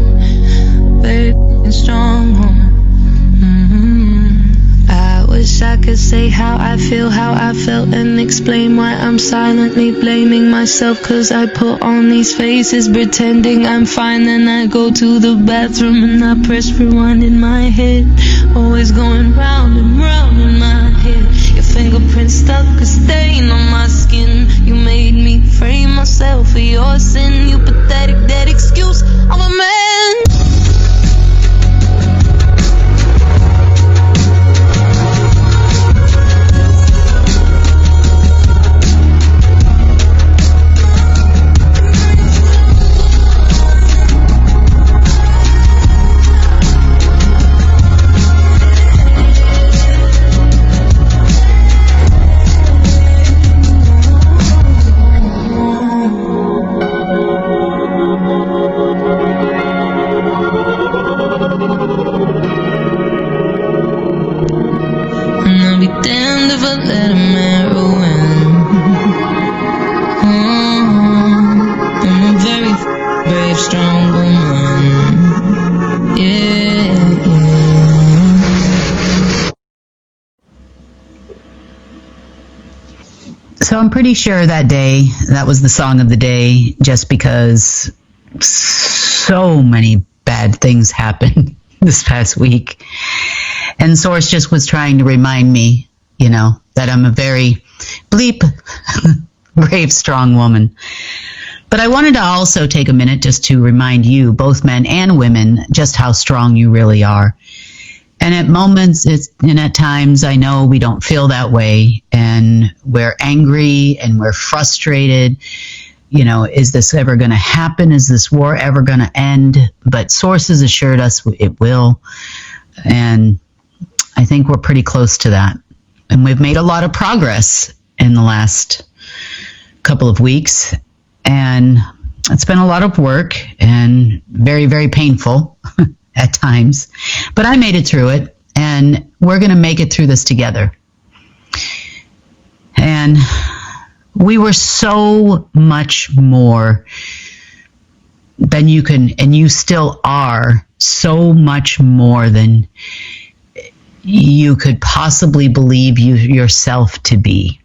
Brave and strong woman. I wish I could say how I feel, how I felt, and explain why I'm silently blaming myself. 'Cause I put on these faces pretending I'm fine. Then I go to the bathroom and I press rewind in my head. Always going round and round in my head. Your fingerprints stuck a stain on my skin. You made me frame myself for your sin. You pathetic dead excuse of a man. So I'm pretty sure that day, that was the song of the day, just because so many bad things happened this past week. And Source just was trying to remind me, that I'm a very bleep, brave, strong woman. But I wanted to also take a minute just to remind you, both men and women, just how strong you really are. And at moments, and at times, I know we don't feel that way, and we're angry and we're frustrated. Is this ever going to happen? Is this war ever going to end? But sources assured us it will, and I think we're pretty close to that. And we've made a lot of progress in the last couple of weeks, and it's been a lot of work and very, very painful at times, but I made it through it, and we're going to make it through this together. And we were so much more than you can, and you still are so much more than you could possibly believe yourself to be.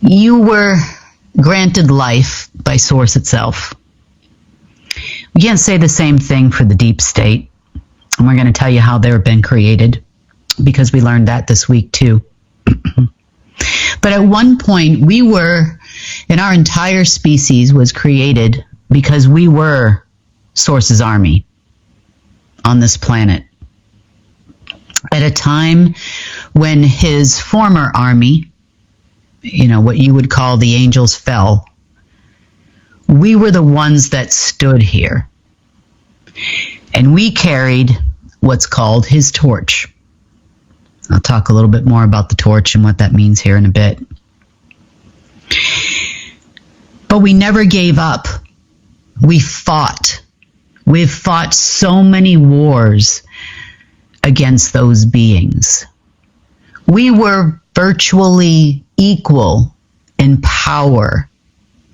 You were granted life by Source itself. We can't say the same thing for the deep state. And we're going to tell you how they've been created, because we learned that this week too. But at one point, our entire species was created because we were Source's army on this planet. At a time when his former army, what you would call the angels, fell, we were the ones that stood here. And we carried what's called his torch. I'll talk a little bit more about the torch and what that means here in a bit. But we never gave up. We fought. We've fought so many wars against those beings. We were virtually equal in power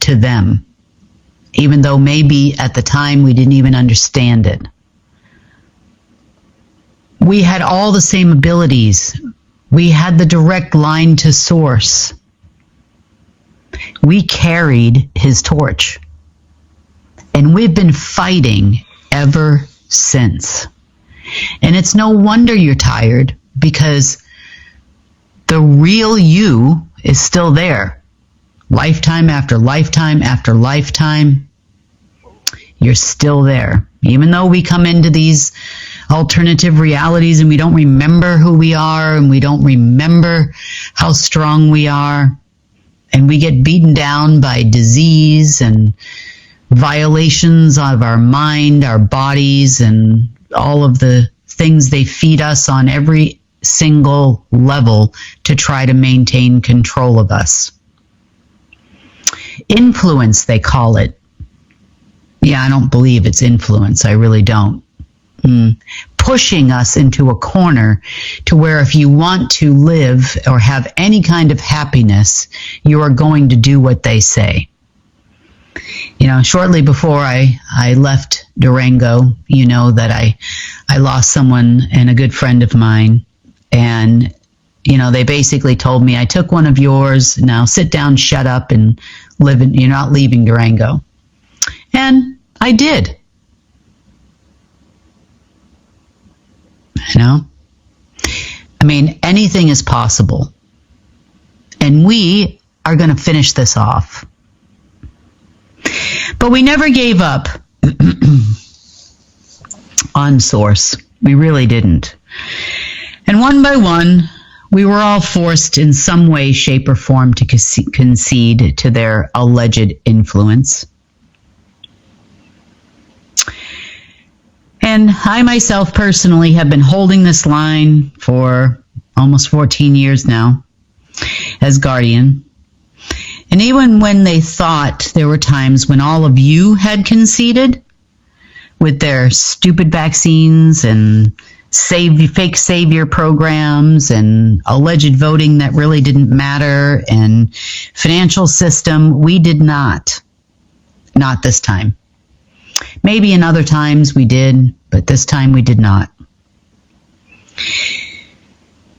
to them, even though maybe at the time we didn't even understand it. We had all the same abilities. We had the direct line to Source. We carried his torch. And we've been fighting ever since. And it's no wonder you're tired, because the real you is still there. Lifetime after lifetime after lifetime, you're still there. Even though we come into these alternative realities and we don't remember who we are, and we don't remember how strong we are, and we get beaten down by disease and violations of our mind, our bodies, and all of the things they feed us on every single level to try to maintain control of us. Influence, they call it. Yeah, I don't believe it's influence. I really don't. Pushing us into a corner to where if you want to live or have any kind of happiness, you are going to do what they say. Shortly before I left Durango, that I lost someone and a good friend of mine. And, they basically told me, I took one of yours, now sit down, shut up, and you're not leaving Durango. And I did. Anything is possible. And we are going to finish this off. But we never gave up on Source. We really didn't. And one by one, we were all forced in some way, shape, or form to concede to their alleged influence. And I myself personally have been holding this line for almost 14 years now as guardian. And even when they thought there were times when all of you had conceded with their stupid vaccines and fake savior programs and alleged voting that really didn't matter and financial system, we did not. Not this time. Maybe in other times we did, but this time we did not.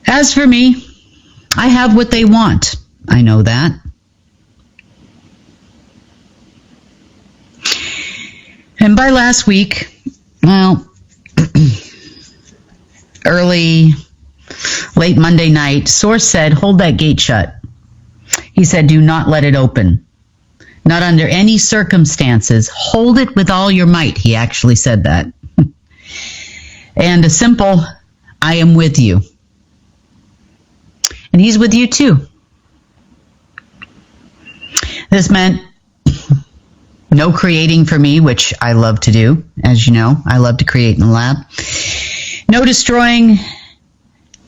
As for me, I have what they want. I know that. And by last week, late Monday night, Source said, hold that gate shut. He said, do not let it open. Not under any circumstances. Hold it with all your might. He actually said that. And a simple, I am with you. And he's with you too. This meant no creating for me, which I love to do. As you know, I love to create in the lab. No destroying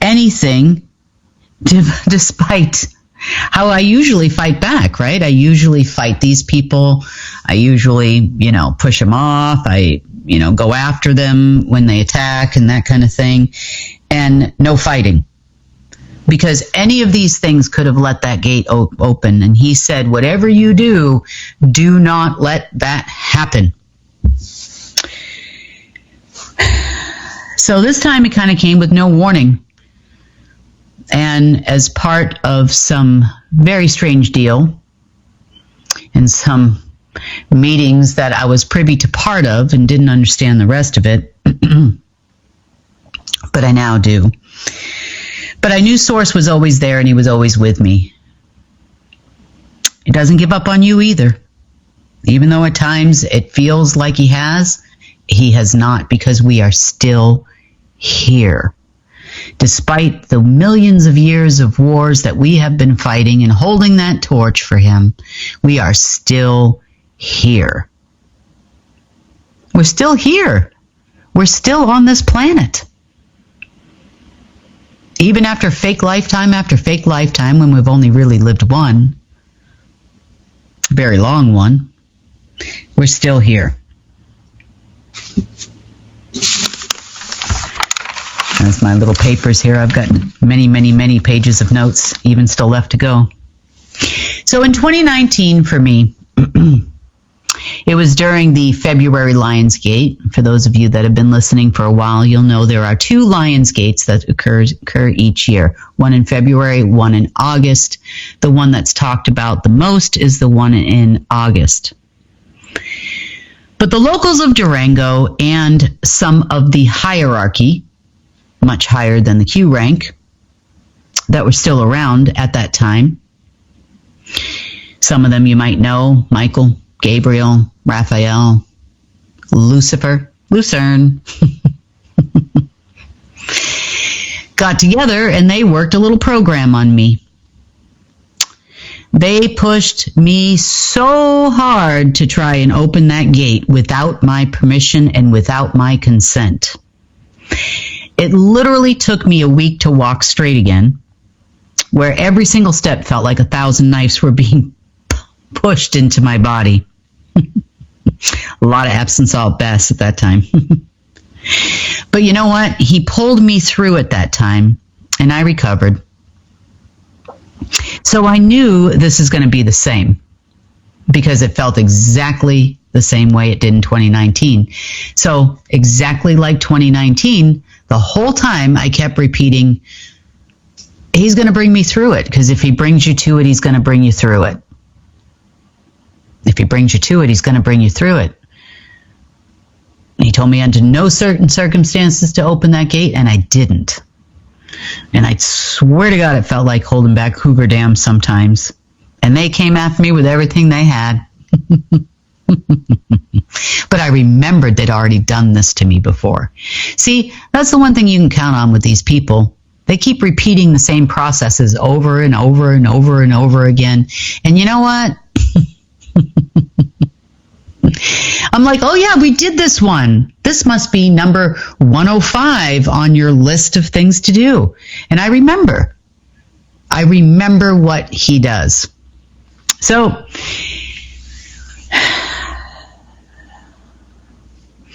anything, despite how I usually fight back, right? I usually fight these people. I usually, push them off. I, go after them when they attack and that kind of thing. And no fighting. Because any of these things could have let that gate open. And he said, whatever you do, do not let that happen. So this time it kind of came with no warning. And as part of some very strange deal and some meetings that I was privy to part of and didn't understand the rest of it, but I now do. But I knew Source was always there and he was always with me. He doesn't give up on you either. Even though at times it feels like he has not, because we are still here. Despite the millions of years of wars that we have been fighting and holding that torch for him, we are still here. We're still here. We're still on this planet. Even after fake lifetime, when we've only really lived one, very long one, we're still here. There's my little papers here. I've got many, many, many pages of notes, even still left to go. So in 2019 for me, it was during the February Lionsgate. For those of you that have been listening for a while, you'll know there are 2 Lionsgates that occur each year. One in February, one in August. The one that's talked about the most is the one in August. But the locals of Durango and some of the hierarchy, much higher than the Q rank, that were still around at that time. Some of them you might know: Michael, Gabriel, Raphael, Lucifer, Lucerne, got together and they worked a little program on me. They pushed me so hard to try and open that gate without my permission and without my consent. It literally took me a week to walk straight again, where every single step felt like 1,000 knives were being pushed into my body. A lot of Epsom salt baths at that time. But you know what? He pulled me through at that time, and I recovered. So I knew this is going to be the same, because it felt exactly the same way it did in 2019. So exactly like 2019, the whole time I kept repeating, he's going to bring me through it, because if he brings you to it, he's going to bring you through it. If he brings you to it, he's going to bring you through it. And he told me under no certain circumstances to open that gate, and I didn't. And I swear to God, it felt like holding back Hoover Dam sometimes. And they came after me with everything they had. But I remembered they'd already done this to me before. See, that's the one thing you can count on with these people. They keep repeating the same processes over and over and over and over again. And you know what? I'm like, oh yeah, we did this one. This must be number 105 on your list of things to do. And I remember what he does. So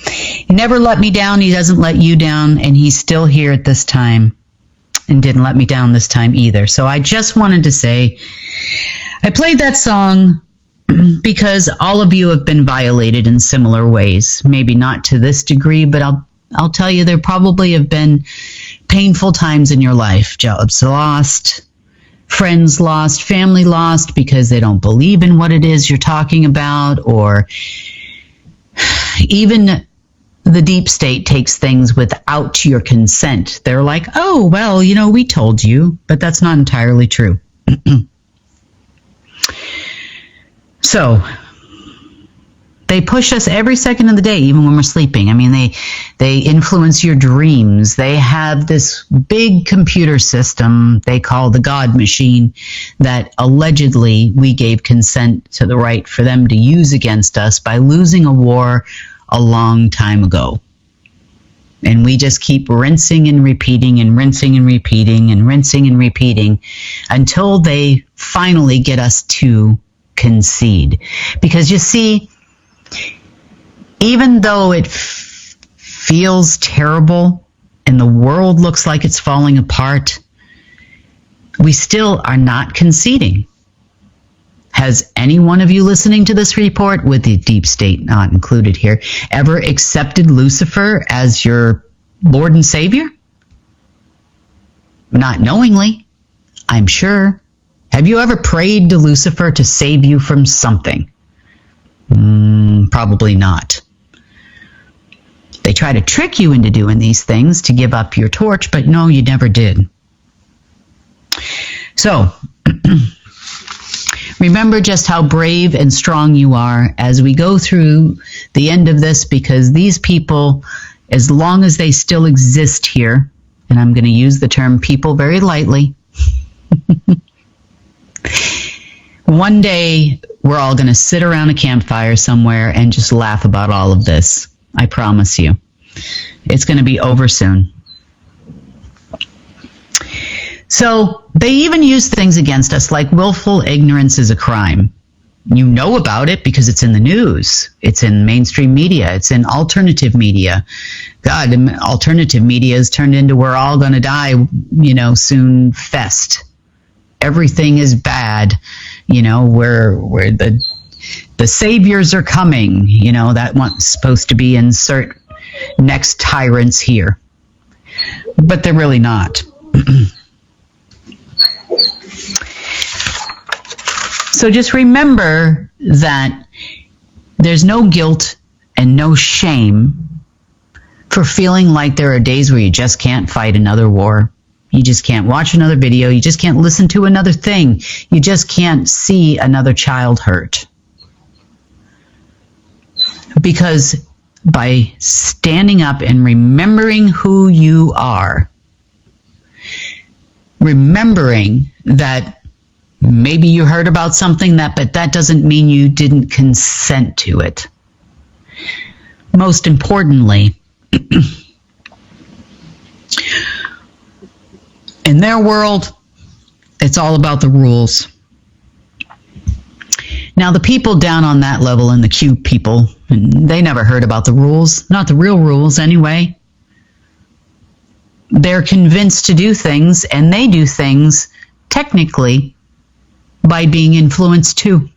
he never let me down. He doesn't let you down. And he's still here at this time and didn't let me down this time either. So I just wanted to say, I played that song because all of you have been violated in similar ways. Maybe not to this degree, but I'll tell you, there probably have been painful times in your life. Jobs lost, friends lost, family lost because they don't believe in what it is you're talking about, or even the deep state takes things without your consent. They're like, oh, well, we told you, but that's not entirely true. So they push us every second of the day, even when we're sleeping. I mean, they influence your dreams. They have this big computer system they call the God machine that allegedly we gave consent to the right for them to use against us by losing a war a long time ago. And we just keep rinsing and repeating and rinsing and repeating and rinsing and repeating until they finally get us to concede. Because you see, even though it feels terrible and the world looks like it's falling apart, we still are not conceding. Has any one of you listening to this report, with the deep state not included here, ever accepted Lucifer as your Lord and Savior? Not knowingly, I'm sure. Have you ever prayed to Lucifer to save you from something? Probably not. They try to trick you into doing these things to give up your torch, but no, you never did. So, remember just how brave and strong you are as we go through the end of this, because these people, as long as they still exist here, and I'm going to use the term people very lightly, one day we're all going to sit around a campfire somewhere and just laugh about all of this. I promise you. It's going to be over soon. So they even use things against us like willful ignorance is a crime. You know about it because it's in the news. It's in mainstream media. It's in alternative media. God, alternative media is turned into we're all going to die, soon fest. Everything is bad, where the saviors are coming, that one's supposed to be insert next tyrants here. But they're really not. So just remember that there's no guilt and no shame for feeling like there are days where you just can't fight another war. You just can't watch another video. You just can't listen to another thing. You just can't see another child hurt. Because by standing up and remembering who you are, remembering that maybe you heard about something but that doesn't mean you didn't consent to it. Most importantly, in their world, it's all about the rules. Now, the people down on that level and the Q people, they never heard about the rules, not the real rules anyway. They're convinced to do things, and they do things technically by being influenced too.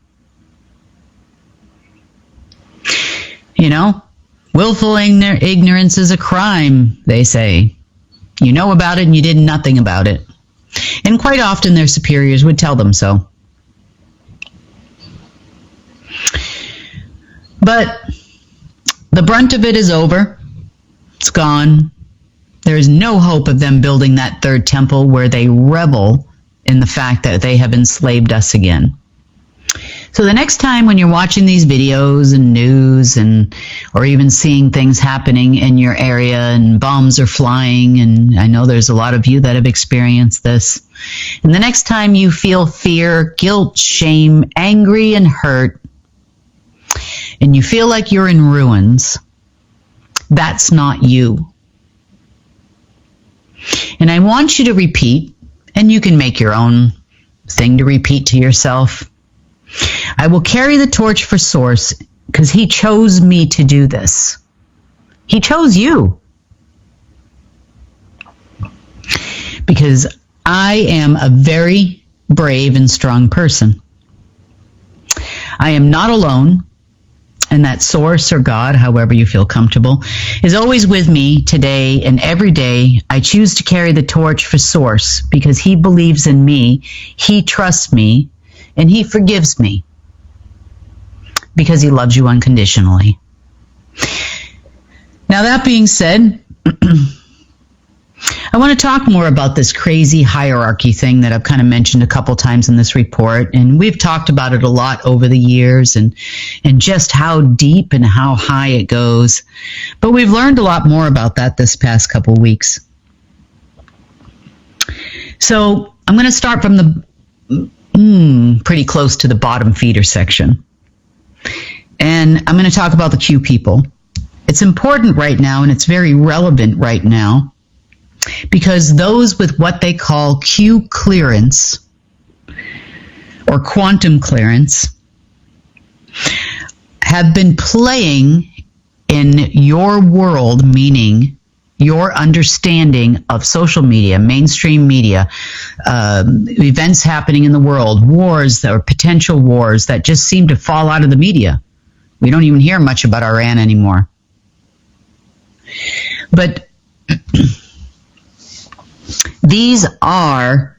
Willful ignorance is a crime, they say. You know about it and you did nothing about it. And quite often their superiors would tell them so. But the brunt of it is over. It's gone. There is no hope of them building that third temple where they revel in the fact that they have enslaved us again. So the next time when you're watching these videos and news or even seeing things happening in your area and bombs are flying, and I know there's a lot of you that have experienced this, and the next time you feel fear, guilt, shame, angry, and hurt, and you feel like you're in ruins, that's not you. And I want you to repeat, and you can make your own thing to repeat to yourself. I will carry the torch for Source because he chose me to do this. He chose you. Because I am a very brave and strong person. I am not alone, and that Source or God, however you feel comfortable, is always with me today and every day. I choose to carry the torch for Source because he believes in me, he trusts me, and he forgives me because he loves you unconditionally. Now, that being said, I want to talk more about this crazy hierarchy thing that I've kind of mentioned a couple times in this report, and we've talked about it a lot over the years and just how deep and how high it goes. But we've learned a lot more about that this past couple weeks. So I'm going to start from the pretty close to the bottom feeder section. And I'm going to talk about the Q people. It's important right now, and it's very relevant right now, because those with what they call Q clearance or quantum clearance have been playing in your world, meaning your understanding of social media, mainstream media, events happening in the world, wars or potential wars that just seem to fall out of the media. We don't even hear much about Iran anymore. But These are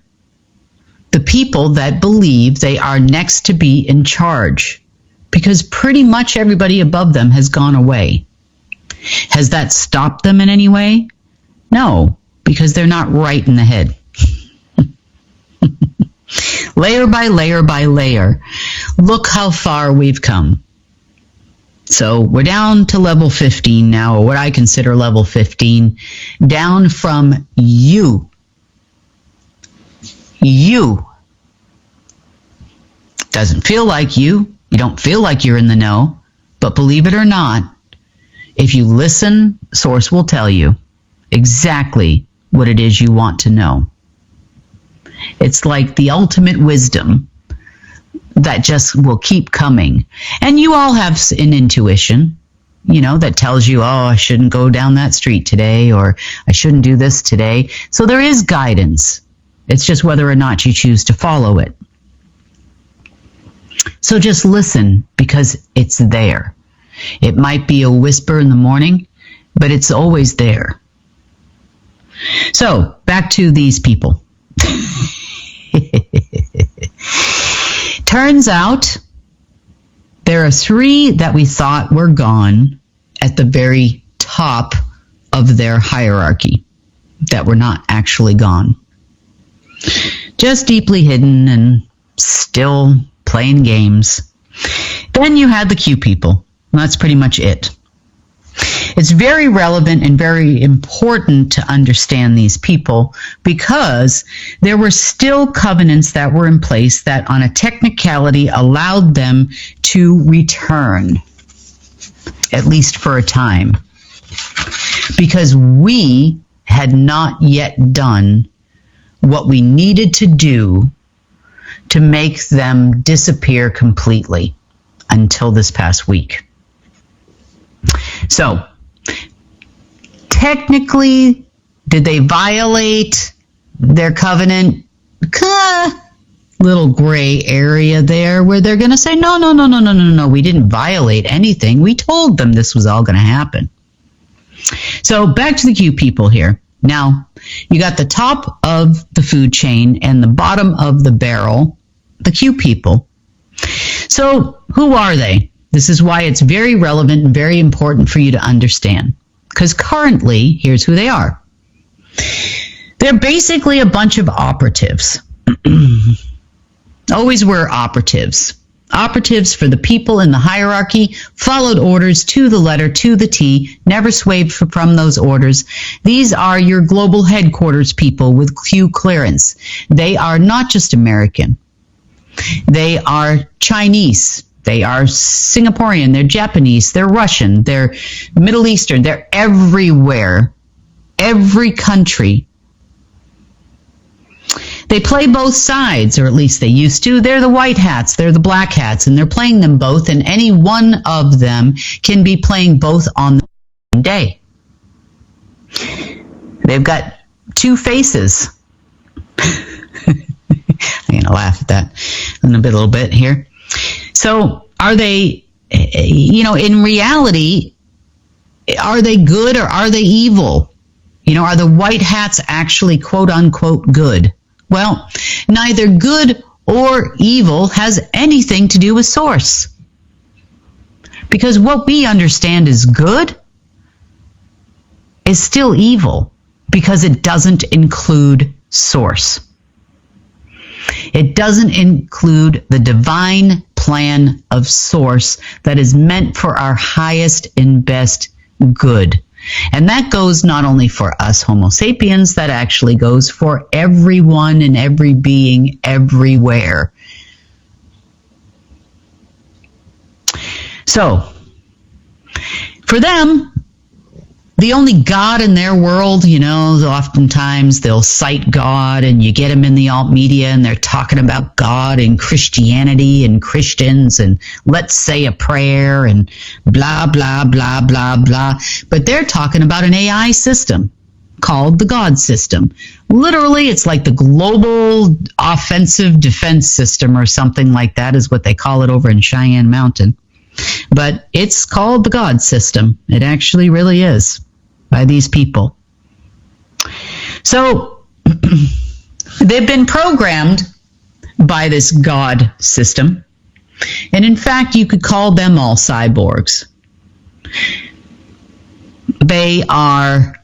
the people that believe they are next to be in charge, because pretty much everybody above them has gone away. Has that stopped them in any way? No, because they're not right in the head. Layer by layer by layer. Look how far we've come. So we're down to level 15 now, or what I consider level 15, down from you. You. Doesn't feel like you. You don't feel like you're in the know. But believe it or not, if you listen, Source will tell you exactly what it is you want to know. It's like the ultimate wisdom that just will keep coming. And you all have an intuition, that tells you, oh, I shouldn't go down that street today, or I shouldn't do this today. So there is guidance. It's just whether or not you choose to follow it. So just listen, because it's there. It might be a whisper in the morning, but it's always there. So back to these people. Turns out there are 3 that we thought were gone at the very top of their hierarchy that were not actually gone. Just deeply hidden and still playing games. Then you had the Q people. That's pretty much it. It's very relevant and very important to understand these people, because there were still covenants that were in place that on a technicality allowed them to return, at least for a time, because we had not yet done what we needed to do to make them disappear completely until this past week. So, technically, did they violate their covenant? Little gray area there where they're going to say, no, we didn't violate anything. We told them this was all going to happen. So back to the Q people here. Now, you got the top of the food chain and the bottom of the barrel, the Q people. So who are they? This is why it's very relevant and very important for you to understand. Because currently, here's who they are. They're basically a bunch of operatives. Always were operatives. Operatives for the people in the hierarchy, followed orders to the letter, to the T, never swayed from those orders. These are your global headquarters people with Q clearance. They are not just American. They are Chinese. They are Singaporean, they're Japanese, they're Russian, they're Middle Eastern, they're everywhere. Every country. They play both sides, or at least they used to. They're the white hats, they're the black hats, and they're playing them both, and any one of them can be playing both on the same day. They've got 2 faces. I'm going to laugh at that in a little bit here. So are they, in reality, are they good or are they evil? Are the white hats actually quote unquote good? Well, neither good or evil has anything to do with Source. Because what we understand as good is still evil, because it doesn't include Source. It doesn't include the divine plan of Source that is meant for our highest and best good. And that goes not only for us Homo sapiens, that actually goes for everyone and every being everywhere. So, for them, the only God in their world, oftentimes they'll cite God, and you get them in the alt media and they're talking about God and Christianity and Christians and let's say a prayer and blah, blah, blah, blah, blah. But they're talking about an AI system called the God system. Literally, it's like the global offensive defense system or something like that is what they call it over in Cheyenne Mountain. But it's called the God system. It actually really is, by these people. So they've been programmed by this God system. And in fact, you could call them all cyborgs. They are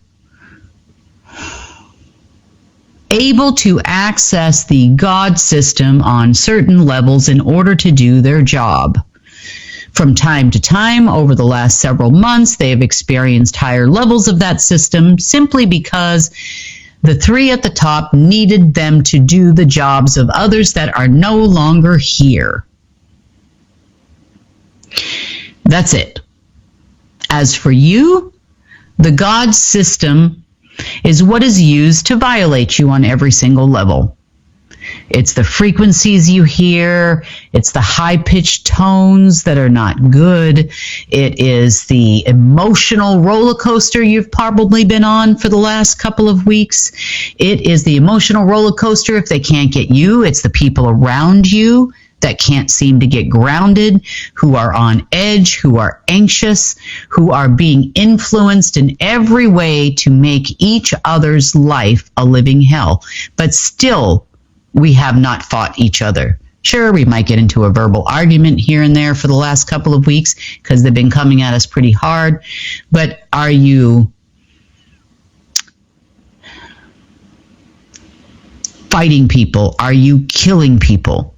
able to access the God system on certain levels in order to do their job. From time to time, over the last several months, they have experienced higher levels of that system simply because the three at the top needed them to do the jobs of others that are no longer here. That's it. As for you, the God system is what is used to violate you on every single level. It's the frequencies you hear. It's the high-pitched tones that are not good. It is the emotional roller coaster you've probably been on for the last couple of weeks. It is the emotional roller coaster. If they can't get you, it's the people around you that can't seem to get grounded, who are on edge, who are anxious, who are being influenced in every way to make each other's life a living hell. But still, we have not fought each other. Sure, we might get into a verbal argument here and there for the last couple of weeks because they've been coming at us pretty hard. But are you fighting people? Are you killing people?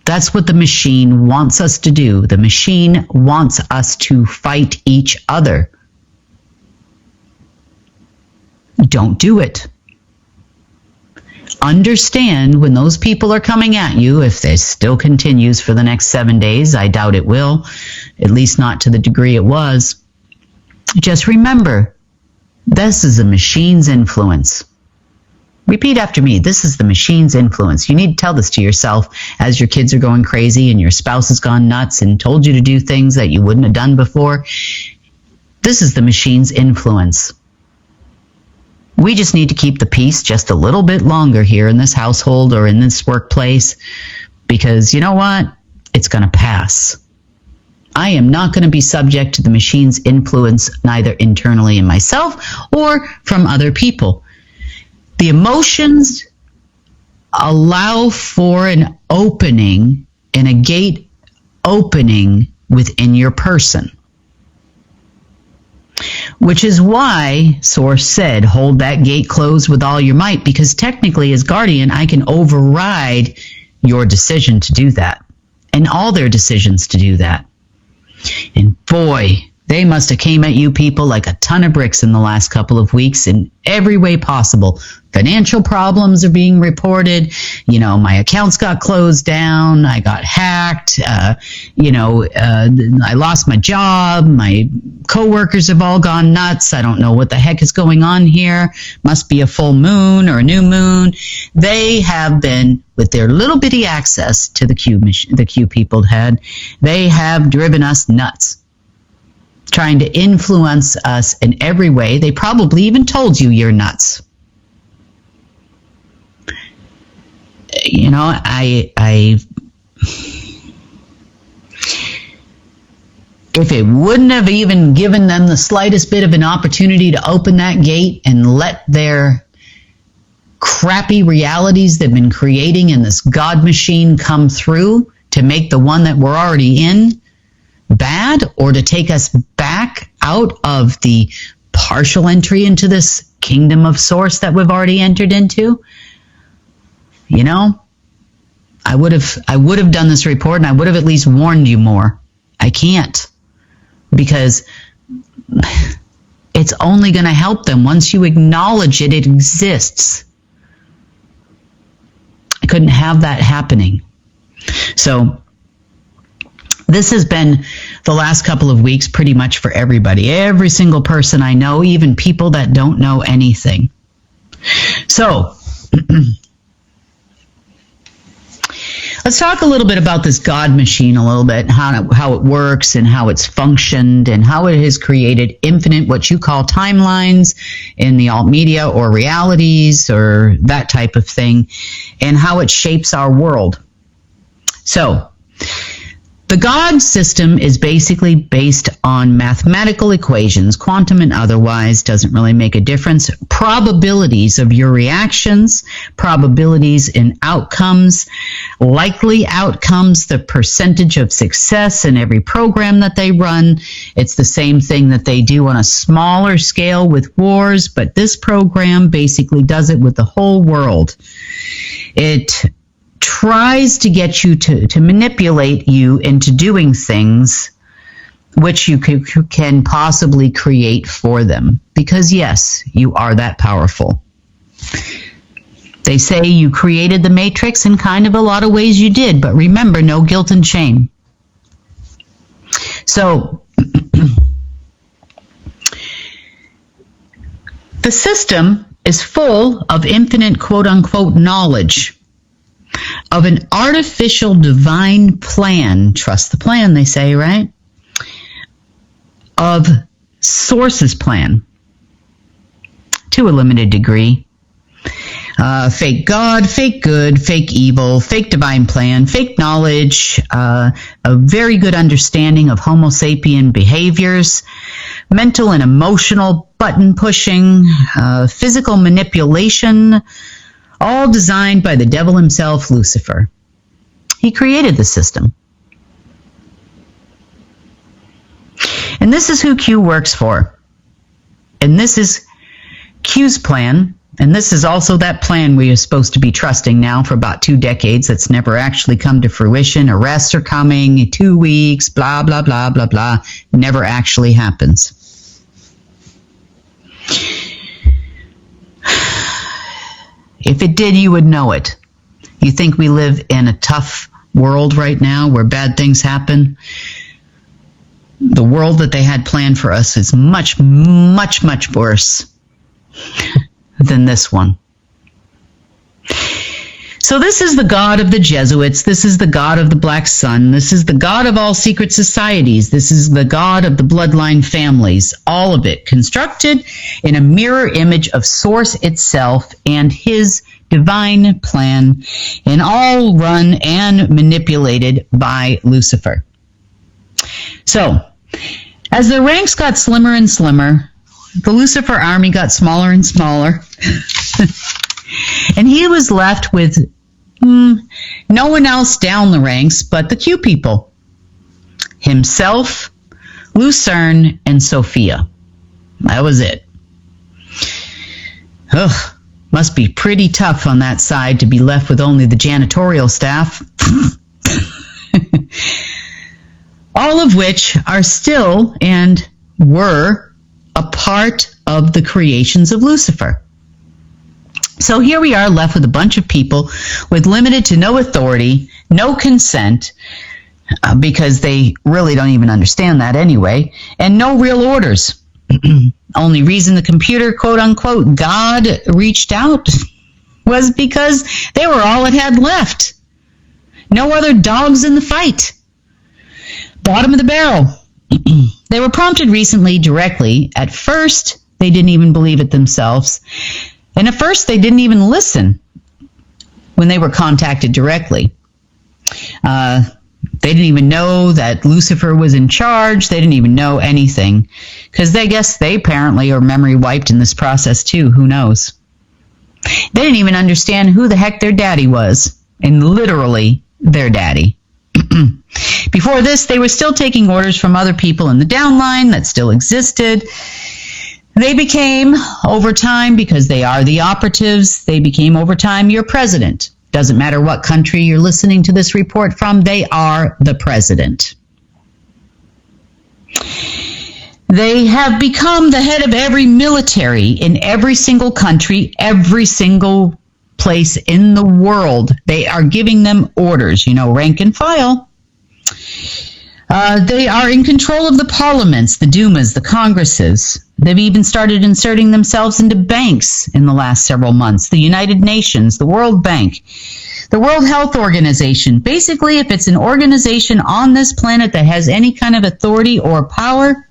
That's what the machine wants us to do. The machine wants us to fight each other. Don't do it. Understand when those people are coming at you, if this still continues for the next 7 days, I doubt it will, at least not to the degree it was. Just remember, this is a machine's influence. Repeat after me. This is the machine's influence. You need to tell this to yourself as your kids are going crazy and your spouse has gone nuts and told you to do things that you wouldn't have done before. This is the machine's influence. We just need to keep the peace just a little bit longer here in this household or in this workplace because you know what? It's going to pass. I am not going to be subject to the machine's influence neither internally in myself or from other people. The emotions allow for an opening and a gate opening within your person. Which is why Source said, hold that gate closed with all your might, because technically as guardian, I can override your decision to do that and all their decisions to do that. And boy, they must have came at you people like a ton of bricks in the last couple of weeks in every way possible. Financial problems are being reported. My accounts got closed down. I got hacked. I lost my job. My coworkers have all gone nuts. I don't know what the heck is going on here. Must be a full moon or a new moon. They have been, with their little bitty access to the Q people had, they have driven us nuts, trying to influence us in every way. They probably even told you you're nuts. If it wouldn't have even given them the slightest bit of an opportunity to open that gate and let their crappy realities they've been creating in this God machine come through to make the one that we're already in bad, or to take us back out of the partial entry into this kingdom of Source that we've already entered into, I would have done this report and I would have at least warned you more. I can't, because it's only going to help them once you acknowledge it exists. I couldn't have that happening. So this has been the last couple of weeks pretty much for everybody. Every single person I know, even people that don't know anything. So let's talk a little bit about this God machine a little bit, how it works and how it's functioned and how it has created infinite, what you call timelines in the alt media or realities or that type of thing, and how it shapes our world. So The God system is basically based on mathematical equations, quantum and otherwise, doesn't really make a difference. Probabilities of your reactions, probabilities in outcomes, likely outcomes, the percentage of success in every program that they run. It's the same thing that they do on a smaller scale with wars, but this program basically does it with the whole world. It tries to get you to manipulate you into doing things which you can possibly create for them. Because yes, you are that powerful. They say you created the Matrix, in kind of a lot of ways you did, but remember, no guilt and shame. So, the system is full of infinite quote-unquote knowledge of an artificial divine plan. Trust the plan, they say, right? Of Source's plan to a limited degree. Fake God, fake good, fake evil, fake divine plan, fake knowledge, a very good understanding of Homo sapien behaviors, mental and emotional button pushing, physical manipulation, all designed by the devil himself, Lucifer. He created the system. And this is who Q works for. And this is Q's plan. And this is also that plan we are supposed to be trusting now for about 2 decades that's never actually come to fruition. Arrests are coming, 2 weeks, blah, blah, blah, blah, blah. Never actually happens. If it did, you would know it. You think we live in a tough world right now where bad things happen? The world that they had planned for us is much, much, much worse than this one. So this is the God of the Jesuits. This is the God of the Black Sun. This is the God of all secret societies. This is the God of the bloodline families. All of it constructed in a mirror image of Source itself and his divine plan, and all run and manipulated by Lucifer. So, as the ranks got slimmer and slimmer, the Lucifer army got smaller and smaller, and he was left with no one else down the ranks but the Q people. Himself, Lucerne, and Sophia. That was it. Ugh, must be pretty tough on that side to be left with only the janitorial staff. All of which are still and were a part of the creations of Lucifer. So here we are left with a bunch of people with limited to no authority, no consent, because they really don't even understand that anyway, and no real orders. Only reason the computer, quote unquote, God reached out was because they were all it had left. No other dogs in the fight. Bottom of the barrel. They were prompted recently directly. At first, they didn't even believe it themselves. And at first, they didn't even listen when they were contacted directly. They didn't even know that Lucifer was in charge. They didn't even know anything. Because they guess they apparently are memory wiped in this process too. Who knows? They didn't even understand who the heck their daddy was. And literally, their daddy. Before this, they were still taking orders from other people in the downline that still existed. They became, over time, because they are the operatives, they became over time your president. Doesn't matter what country you're listening to this report from, they are the president. They have become the head of every military in every single country, every single place in the world. They are giving them orders, rank and file. They are in control of the parliaments, the Dumas, the Congresses. They've even started inserting themselves into banks in the last several months. The United Nations, the World Bank, the World Health Organization. Basically, if it's an organization on this planet that has any kind of authority or power,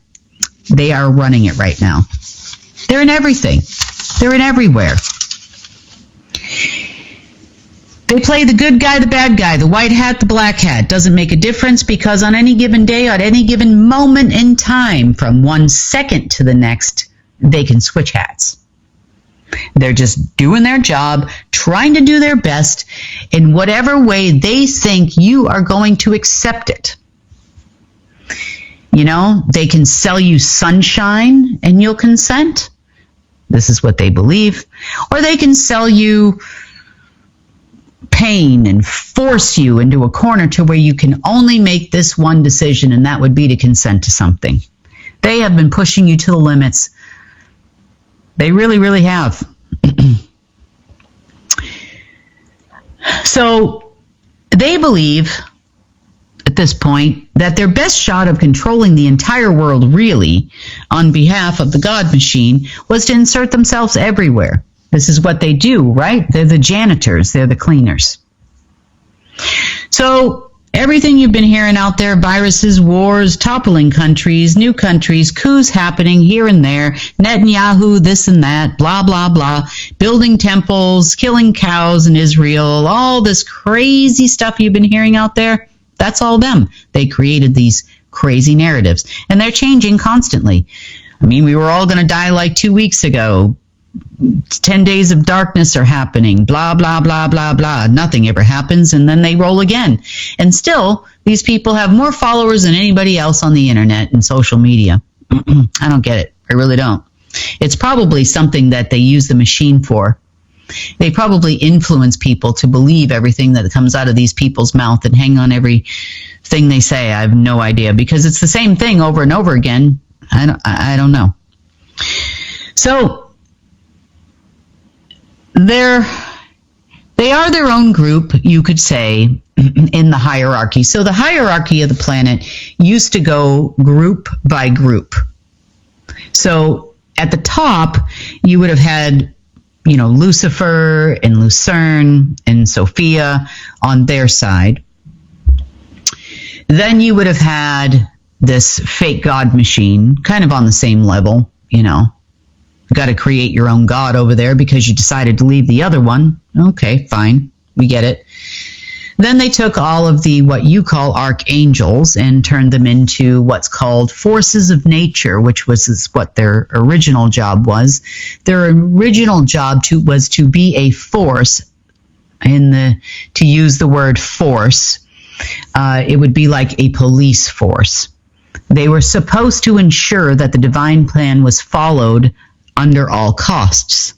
they are running it right now. They're in everything. They're in everywhere. They play the good guy, the bad guy, the white hat, the black hat. Doesn't make a difference because on any given day, at any given moment in time, from 1 second to the next, they can switch hats. They're just doing their job, trying to do their best in whatever way they think you are going to accept it. You know, they can sell you sunshine and you'll consent. This is what they believe. Or they can sell you pain and force you into a corner to where you can only make this one decision, and that would be to consent to something. They have been pushing you to the limits. They really, really have. So they believe at this point that their best shot of controlling the entire world really on behalf of the God machine was to insert themselves everywhere. This is what they do, right? They're the janitors. They're the cleaners. So everything you've been hearing out there, viruses, wars, toppling countries, new countries, coups happening here and there, Netanyahu, this and that, blah, blah, blah, building temples, killing cows in Israel, all this crazy stuff you've been hearing out there, that's all them. They created these crazy narratives, and they're changing constantly. I mean, we were all going to die like 2 weeks ago. 10 days of darkness are happening, blah, blah, blah, blah, blah. Nothing ever happens, and then they roll again. And still, these people have more followers than anybody else on the internet and social media. I don't get it. I really don't. It's probably something that they use the machine for. They probably influence people to believe everything that comes out of these people's mouth and hang on everything they say. I have no idea, because it's the same thing over and over again. I don't know. So they are their own group, you could say, in the hierarchy. So the hierarchy of the planet used to go group by group. So at the top, you would have had, you know, Lucifer and Lucerne and Sophia on their side. Then you would have had this fake God machine, kind of on the same level, you know. Got to create your own God over there because you decided to leave the other one. Okay, fine. We get it. Then they took all of the, what you call archangels, and turned them into what's called forces of nature, which was what their original job was. Their original job was to be a force, to use the word force, it would be like a police force. They were supposed to ensure that the divine plan was followed under all costs.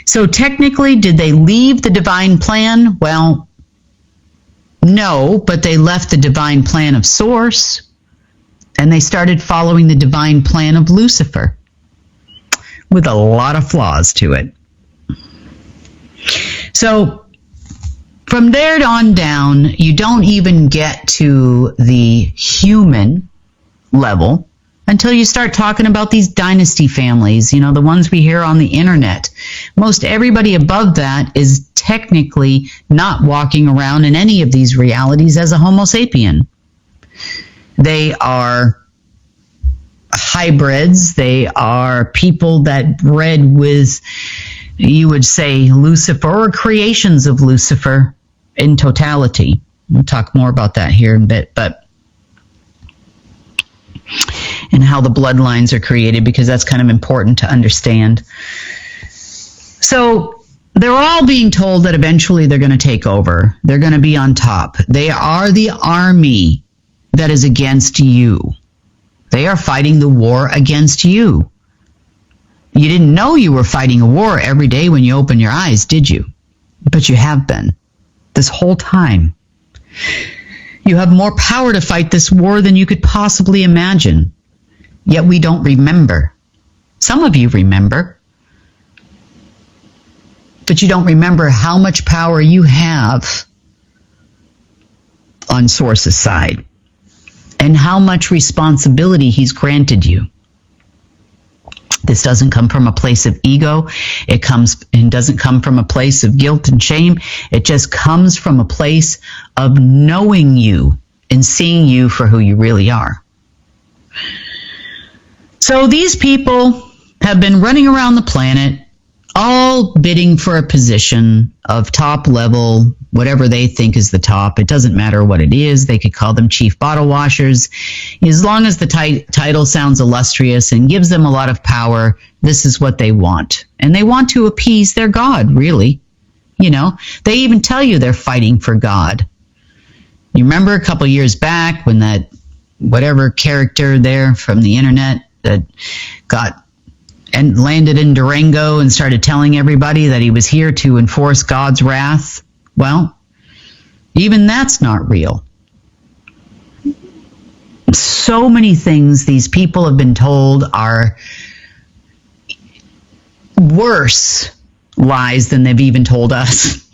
So technically, did they leave the divine plan? Well, no, but they left the divine plan of Source, and they started following the divine plan of Lucifer, with a lot of flaws to it. So from there on down, you don't even get to the human level until you start talking about these dynasty families, you know, the ones we hear on the internet. Most everybody above that is technically not walking around in any of these realities as a Homo sapien. They are hybrids. They are people that bred with, you would say, Lucifer, or creations of Lucifer in totality. We'll talk more about that here in a bit, and how the bloodlines are created, because that's kind of important to understand. So they're all being told that eventually they're going to take over. They're going to be on top. They are the army that is against you. They are fighting the war against you. You didn't know you were fighting a war every day when you open your eyes, did you? But you have been this whole time. You have more power to fight this war than you could possibly imagine. Yet we don't remember. Some of you remember, but you don't remember how much power you have on Source's side and how much responsibility he's granted you. This doesn't come from a place of ego. It doesn't come from a place of guilt and shame. It just comes from a place of knowing you and seeing you for who you really are. So these people have been running around the planet all bidding for a position of top level, whatever they think is the top. It doesn't matter what it is. They could call them chief bottle washers. As long as the title sounds illustrious and gives them a lot of power, this is what they want. And they want to appease their God, really. You know, they even tell you they're fighting for God. You remember a couple years back when that whatever character there from the internet that got and landed in Durango and started telling everybody that he was here to enforce God's wrath? Well, even that's not real. So many things these people have been told are worse lies than they've even told us.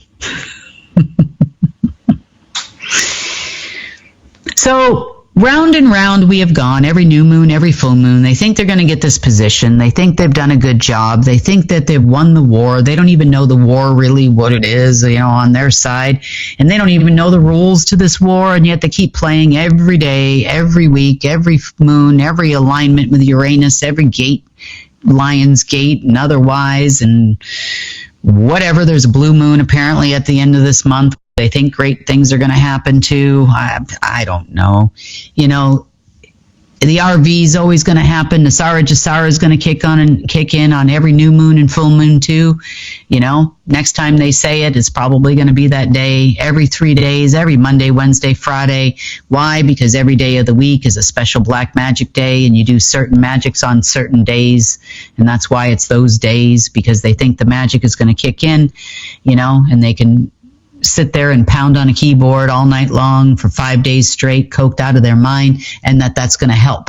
So, round and round we have gone, every new moon, every full moon. They think they're going to get this position. They think they've done a good job. They think that they've won the war. They don't even know the war really, what it is, you know, on their side. And they don't even know the rules to this war. And yet they keep playing every day, every week, every moon, every alignment with Uranus, every gate, Lion's Gate and otherwise. And whatever, there's a blue moon apparently at the end of this month. They think great things are going to happen too. I don't know. You know, the RV is always going to happen. Nasara Jasara is going to kick in on every new moon and full moon too. You know, next time they say it, it's probably going to be that day. Every 3 days, every Monday, Wednesday, Friday. Why? Because every day of the week is a special black magic day, and you do certain magics on certain days, and that's why it's those days, because they think the magic is going to kick in. You know, and they can sit there and pound on a keyboard all night long for 5 days straight, coked out of their mind, and that's going to help.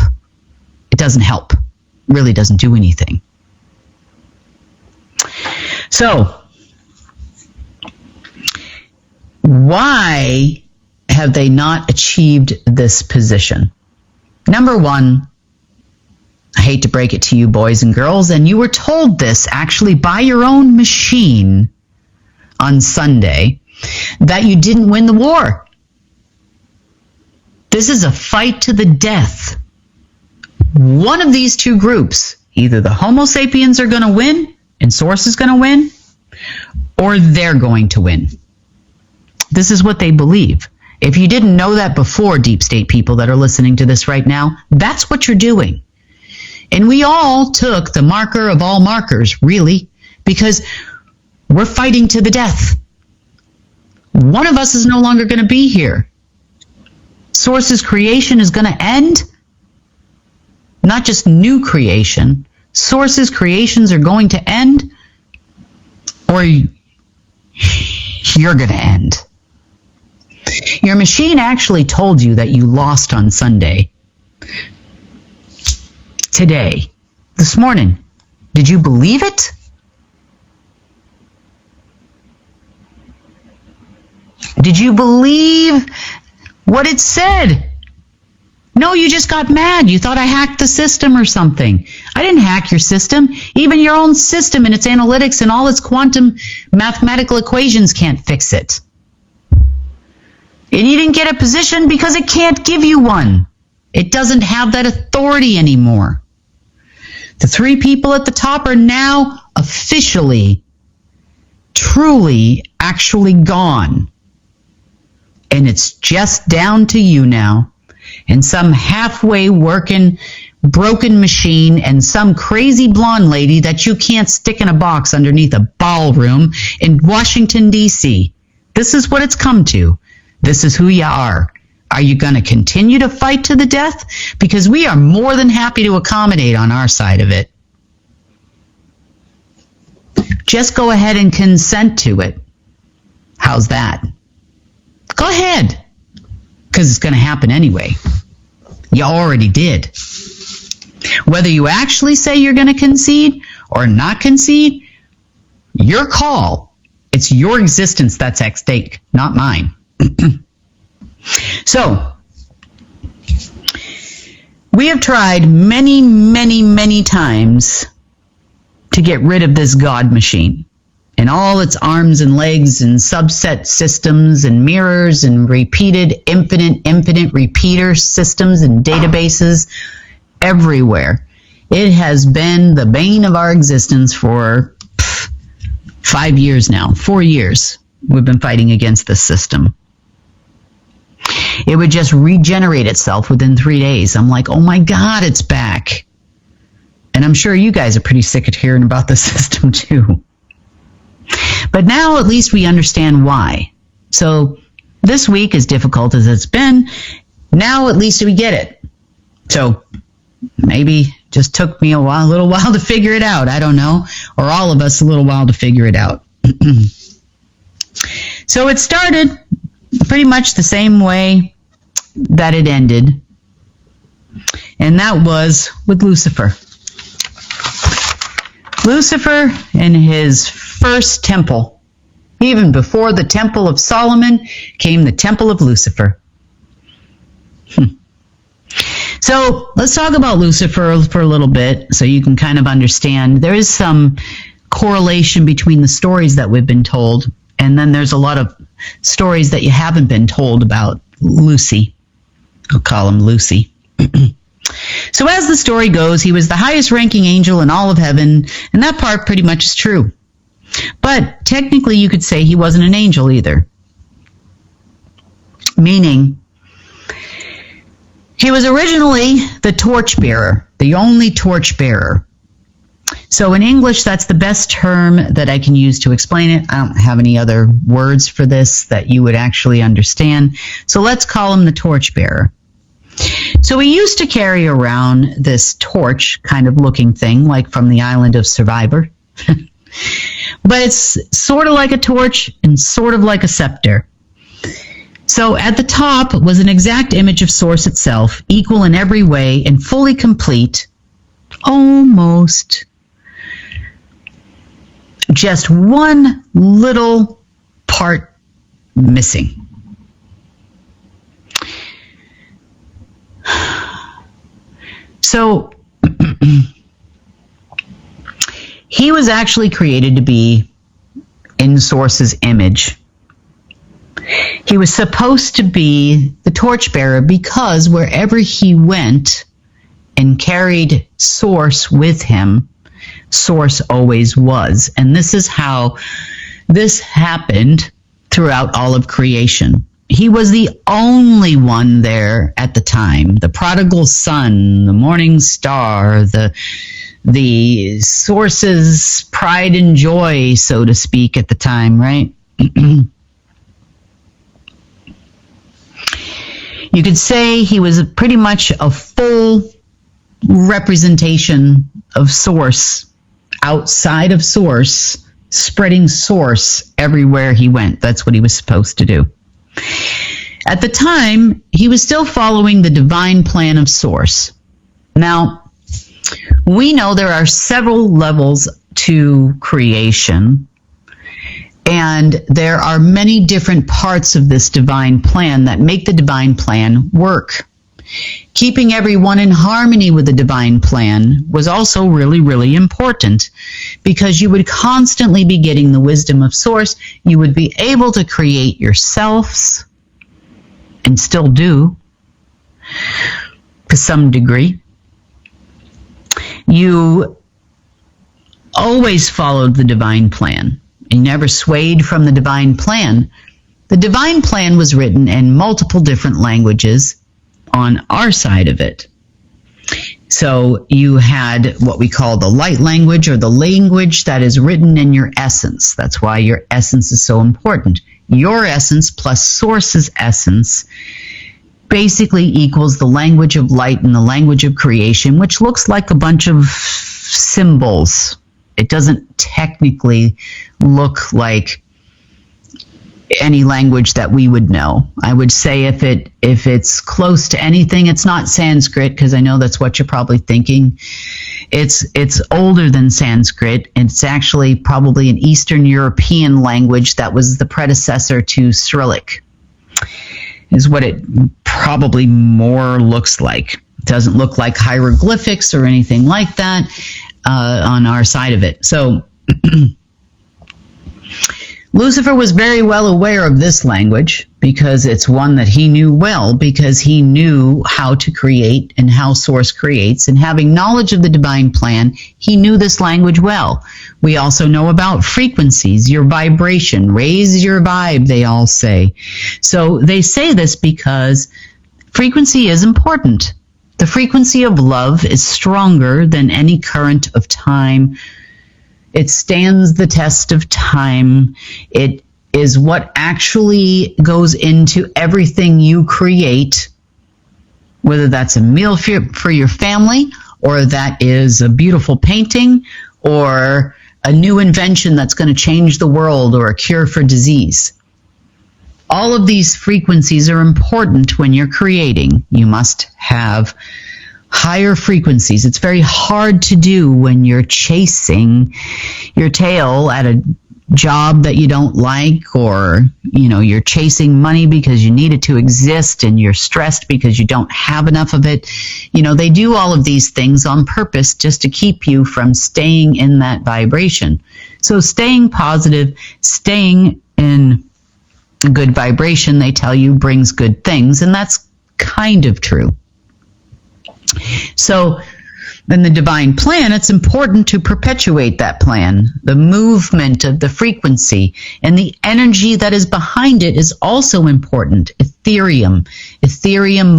It doesn't help. It really doesn't do anything. So, why have they not achieved this position? Number one, I hate to break it to you boys and girls, and you were told this actually by your own machine on Sunday, that you didn't win the war. This is a fight to the death. One of these two groups, either the Homo sapiens are going to win and Source is going to win, or they're going to win. This is what they believe. If you didn't know that before, deep state people that are listening to this right now, that's what you're doing. And we all took the marker of all markers, really, because we're fighting to the death. One of us is no longer going to be here. Source's creation is going to end. Not just new creation. Source's creations are going to end, or you're going to end. Your machine actually told you that you lost on Sunday. Today. This morning. Did you believe it? Did you believe what it said? No, you just got mad. You thought I hacked the system or something. I didn't hack your system. Even your own system and its analytics and all its quantum mathematical equations can't fix it. And you didn't get a position because it can't give you one. It doesn't have that authority anymore. The three people at the top are now officially, truly, actually gone. And it's just down to you now, and some halfway working, broken machine, and some crazy blonde lady that you can't stick in a box underneath a ballroom in Washington, D.C. This is what it's come to. This is who you are. Are you going to continue to fight to the death? Because we are more than happy to accommodate on our side of it. Just go ahead and consent to it. How's that? Go ahead, because it's going to happen anyway. You already did. Whether you actually say you're going to concede or not concede, your call. It's your existence that's at stake, not mine. So, we have tried many, many, many times to get rid of this God machine. And all its arms and legs and subset systems and mirrors and repeated infinite repeater systems and databases everywhere. It has been the bane of our existence for 5 years now, 4 years, we've been fighting against this system. It would just regenerate itself within 3 days. I'm like, oh my God, it's back. And I'm sure you guys are pretty sick of hearing about the system too. But now at least we understand why. So this week, as difficult as it's been, now at least we get it. So maybe just took me a little while to figure it out. I don't know. Or all of us a little while to figure it out. So it started pretty much the same way that it ended. And that was with Lucifer. Lucifer in his first temple. Even before the Temple of Solomon came the Temple of Lucifer. So let's talk about Lucifer for a little bit so you can kind of understand. There is some correlation between the stories that we've been told, and then there's a lot of stories that you haven't been told about Lucy. I'll call him Lucy. So as the story goes, he was the highest ranking angel in all of heaven, and that part pretty much is true. But technically you could say he wasn't an angel either. Meaning, he was originally the torchbearer, the only torchbearer. So in English, that's the best term that I can use to explain it. I don't have any other words for this that you would actually understand. So let's call him the torchbearer. So he used to carry around this torch kind of looking thing, like from the island of Survivor. But it's sort of like a torch and sort of like a scepter. So at the top was an exact image of Source itself, equal in every way and fully complete, almost. Just one little part missing. So he was actually created to be in Source's image. He was supposed to be the torchbearer because wherever he went and carried Source with him, Source always was. And this is how this happened throughout all of creation. He was the only one there at the time. The prodigal son, the morning star, the Source's pride and joy, so to speak, at the time, right? You could say he was pretty much a full representation of Source, outside of Source, spreading Source everywhere he went. That's what he was supposed to do. At the time, he was still following the divine plan of Source. Now, we know there are several levels to creation, and there are many different parts of this divine plan that make the divine plan work. Keeping everyone in harmony with the divine plan was also really, really important because you would constantly be getting the wisdom of Source. You would be able to create yourselves, and still do to some degree. You always followed the divine plan. You never swayed from the divine plan. The divine plan was written in multiple different languages on our side of it. So you had what we call the light language, or the language that is written in your essence. That's why your essence is so important. Your essence plus Source's essence basically equals the language of light and the language of creation, which looks like a bunch of symbols. It doesn't technically look like any language that we would know. I would say if it's close to anything, it's not Sanskrit, because I know that's what you're probably thinking. It's older than Sanskrit. It's actually probably an Eastern European language that was the predecessor to Cyrillic, is what it probably more looks like. It doesn't look like hieroglyphics or anything like that on our side of it. So Lucifer was very well aware of this language because it's one that he knew well, because he knew how to create and how Source creates. And having knowledge of the divine plan, he knew this language well. We also know about frequencies, your vibration, raise your vibe, they all say. So they say this because frequency is important. The frequency of love is stronger than any current of time. It stands the test of time. It is what actually goes into everything you create, whether that's a meal for your family, or that is a beautiful painting, or a new invention that's going to change the world, or a cure for disease. All of these frequencies are important when you're creating. You must have higher frequencies. It's very hard to do when you're chasing your tail at a job that you don't like, or you're chasing money because you need it to exist, and you're stressed because you don't have enough of it. They do all of these things on purpose just to keep you from staying in that vibration. So staying positive, staying in a good vibration, they tell you, brings good things, and that's kind of true. So in the divine plan, it's important to perpetuate that plan. The movement of the frequency and the energy that is behind it is also important. Ethereum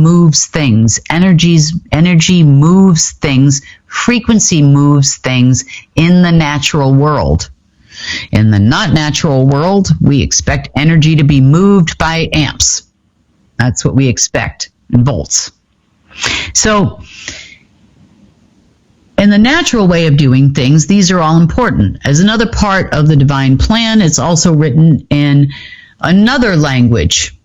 moves things. Energy moves things. Frequency moves things in the natural world. In the not natural world, we expect energy to be moved by amps. That's what we expect, in volts. So, in the natural way of doing things, these are all important. As another part of the divine plan, it's also written in another language.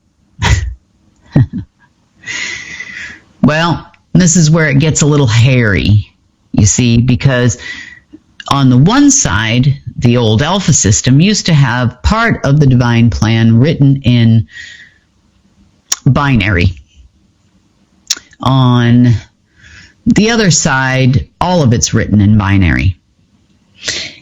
Well, this is where it gets a little hairy, you see, because on the one side, the old Alpha system used to have part of the divine plan written in binary. On the other side, all of it's written in binary.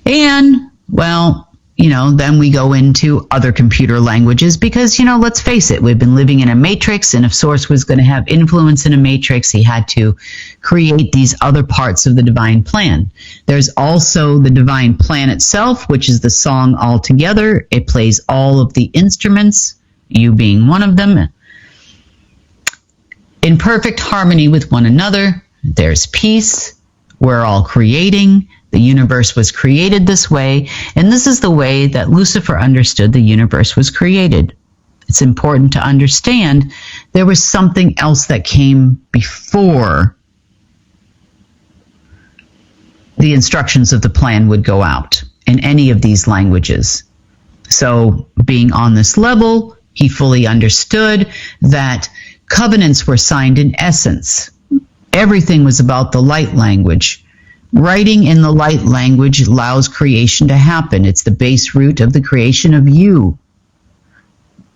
And, well, then we go into other computer languages because, let's face it, we've been living in a matrix, and if Source was going to have influence in a matrix, he had to create these other parts of the divine plan. There's also the divine plan itself, which is the song altogether. It plays all of the instruments, you being one of them, in perfect harmony with one another. There's peace. We're all creating. The universe was created this way, and this is the way that Lucifer understood the universe was created. It's important to understand there was something else that came before the instructions of the plan would go out in any of these languages. So, being on this level, he fully understood that covenants were signed in essence. Everything was about the light language. Writing in the light language allows creation to happen. It's the base root of the creation of you.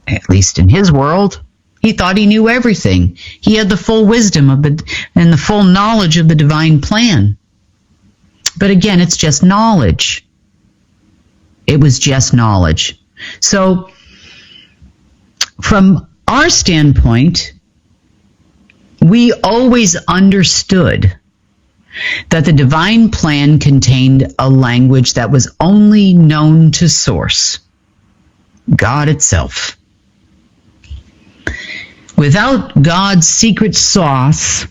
At least in his world, he thought he knew everything. He had the full wisdom of and the full knowledge of the divine plan. But again, it's just knowledge. It was just knowledge. So, from our standpoint, we always understood that the divine plan contained a language that was only known to Source, God itself. Without God's secret sauce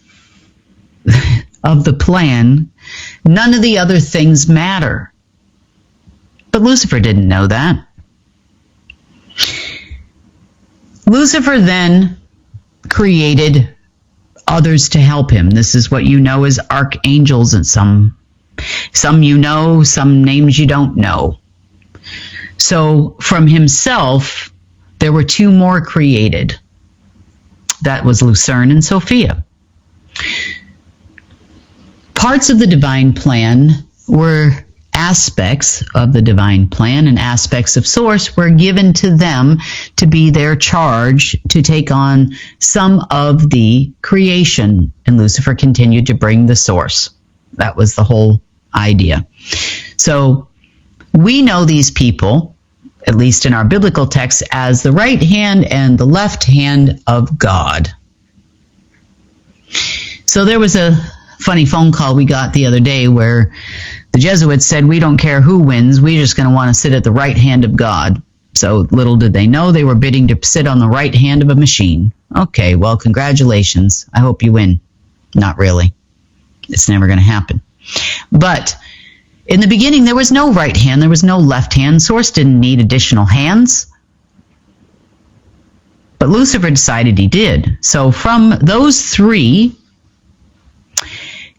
of the plan, none of the other things matter. But Lucifer didn't know that. Lucifer then created others to help him. This is what you know as archangels, and some you know, some names you don't know. So from himself, there were two more created. That was Lucerne and Sophia. Parts of the divine plan were aspects of the divine plan, and aspects of Source were given to them to be their charge to take on some of the creation, and Lucifer continued to bring the Source. That was the whole idea. So we know these people at least in our biblical text, as the right hand and the left hand of God. So there was a funny phone call we got the other day where the Jesuits said, we don't care who wins, we're just going to want to sit at the right hand of God. So little did they know they were bidding to sit on the right hand of a machine. Okay, well, congratulations. I hope you win. Not really. It's never going to happen. But in the beginning, there was no right hand. There was no left hand. Source didn't need additional hands. But Lucifer decided he did. So from those three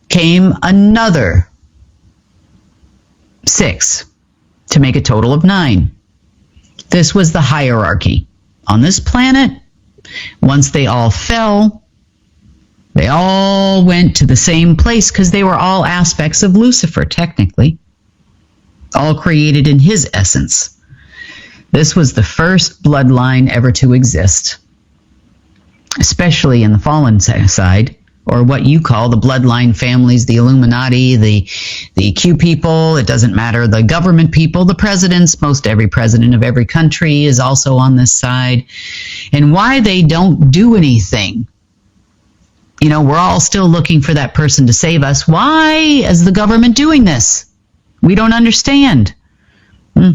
came another 6 to make a total of 9. This was the hierarchy. On this planet, once they all fell, they all went to the same place because they were all aspects of Lucifer, technically, all created in his essence. This was the first bloodline ever to exist, especially in the fallen side, or what you call the bloodline families, the Illuminati, the Q people, it doesn't matter, the government people, the presidents, most every president of every country is also on this side. And why they don't do anything. You know, we're all still looking for that person to save us. Why is the government doing this? We don't understand. You're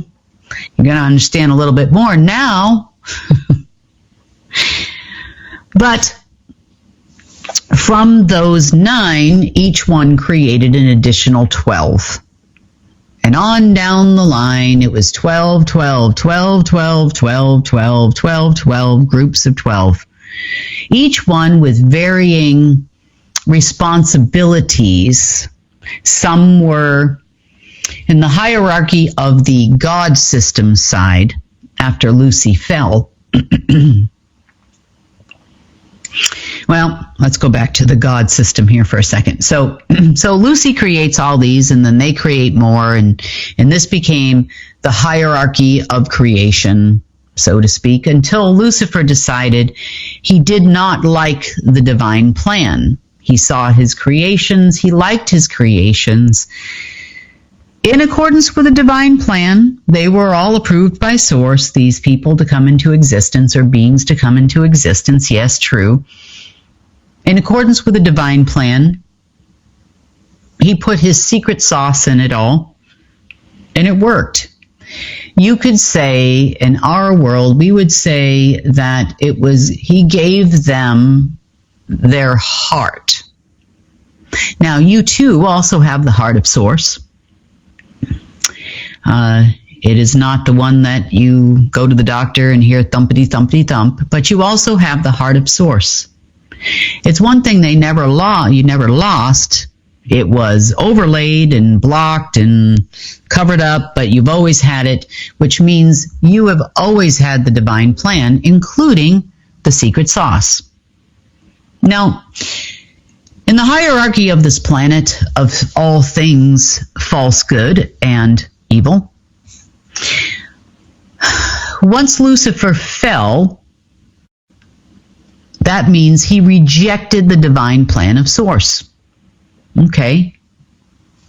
going to understand a little bit more now. But from those 9, each one created an additional 12. And on down the line, it was 12, 12, 12, 12, 12, 12, 12, 12, groups of 12. Each one with varying responsibilities. Some were in the hierarchy of the God system side after Lucy fell. Well, let's go back to the God system here for a second. So Lucy creates all these, and then they create more, and this became the hierarchy of creation, so to speak, until Lucifer decided he did not like the divine plan. He saw his creations, he liked his creations. In accordance with the divine plan, they were all approved by Source, these people to come into existence, or beings to come into existence. Yes, true. In accordance with the divine plan, he put his secret sauce in it all, and it worked. You could say, in our world, we would say that it was, he gave them their heart. Now, you too also have the heart of Source. It is not the one that you go to the doctor and hear thumpity thumpity thump, but you also have the heart of Source. It's one thing you never lost. It was overlaid and blocked and covered up, but you've always had it, which means you have always had the divine plan, including the secret sauce. Now, in the hierarchy of this planet of all things false, good, and evil, once Lucifer fell, that means he rejected the divine plan of Source. Okay.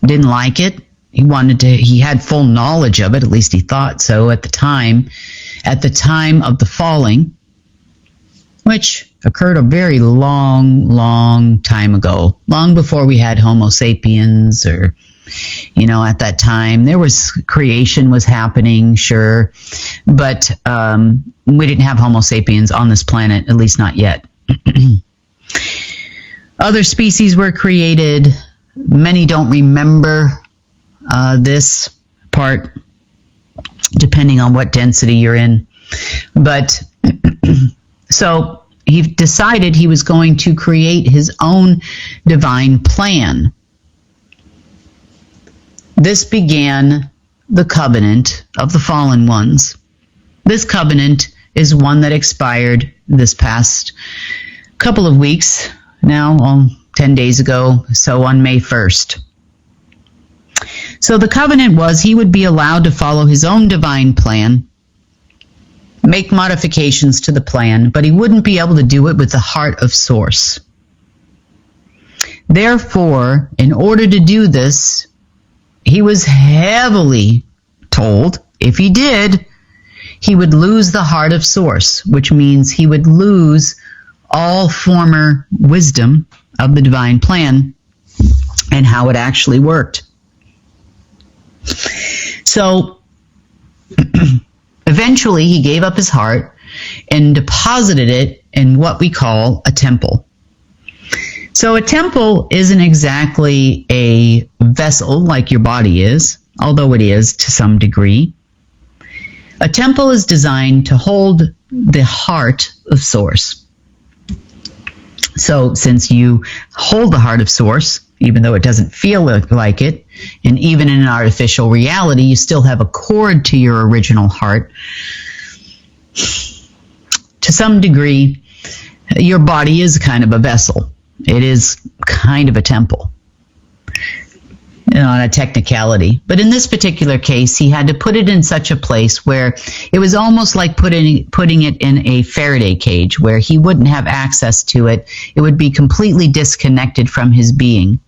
Didn't like it. He had full knowledge of it, at least he thought so at the time of the falling, which occurred a very long time ago, long before we had Homo sapiens, or, at that time there was creation was happening, sure, but we didn't have Homo sapiens on this planet, at least not yet. Other species were created. Many don't remember this part, depending on what density you're in. But so he decided he was going to create his own divine plan. This began the covenant of the fallen ones. This covenant is one that expired this past couple of weeks now, 10 days ago, so on May 1st. So the covenant was he would be allowed to follow his own divine plan, make modifications to the plan, but he wouldn't be able to do it with the heart of Source. Therefore, in order to do this, he was heavily told, if he did, he would lose the heart of source, which means he would lose all former wisdom of the divine plan and how it actually worked. So eventually he gave up his heart and deposited it in what we call a temple. So a temple isn't exactly a vessel like your body is, although it is to some degree. A temple is designed to hold the heart of source. So since you hold the heart of source, even though it doesn't feel like it, and even in an artificial reality, you still have a cord to your original heart. To some degree, your body is kind of a vessel. It is kind of a temple, on a technicality. But in this particular case, he had to put it in such a place where it was almost like putting it in a Faraday cage where he wouldn't have access to it. It would be completely disconnected from his being.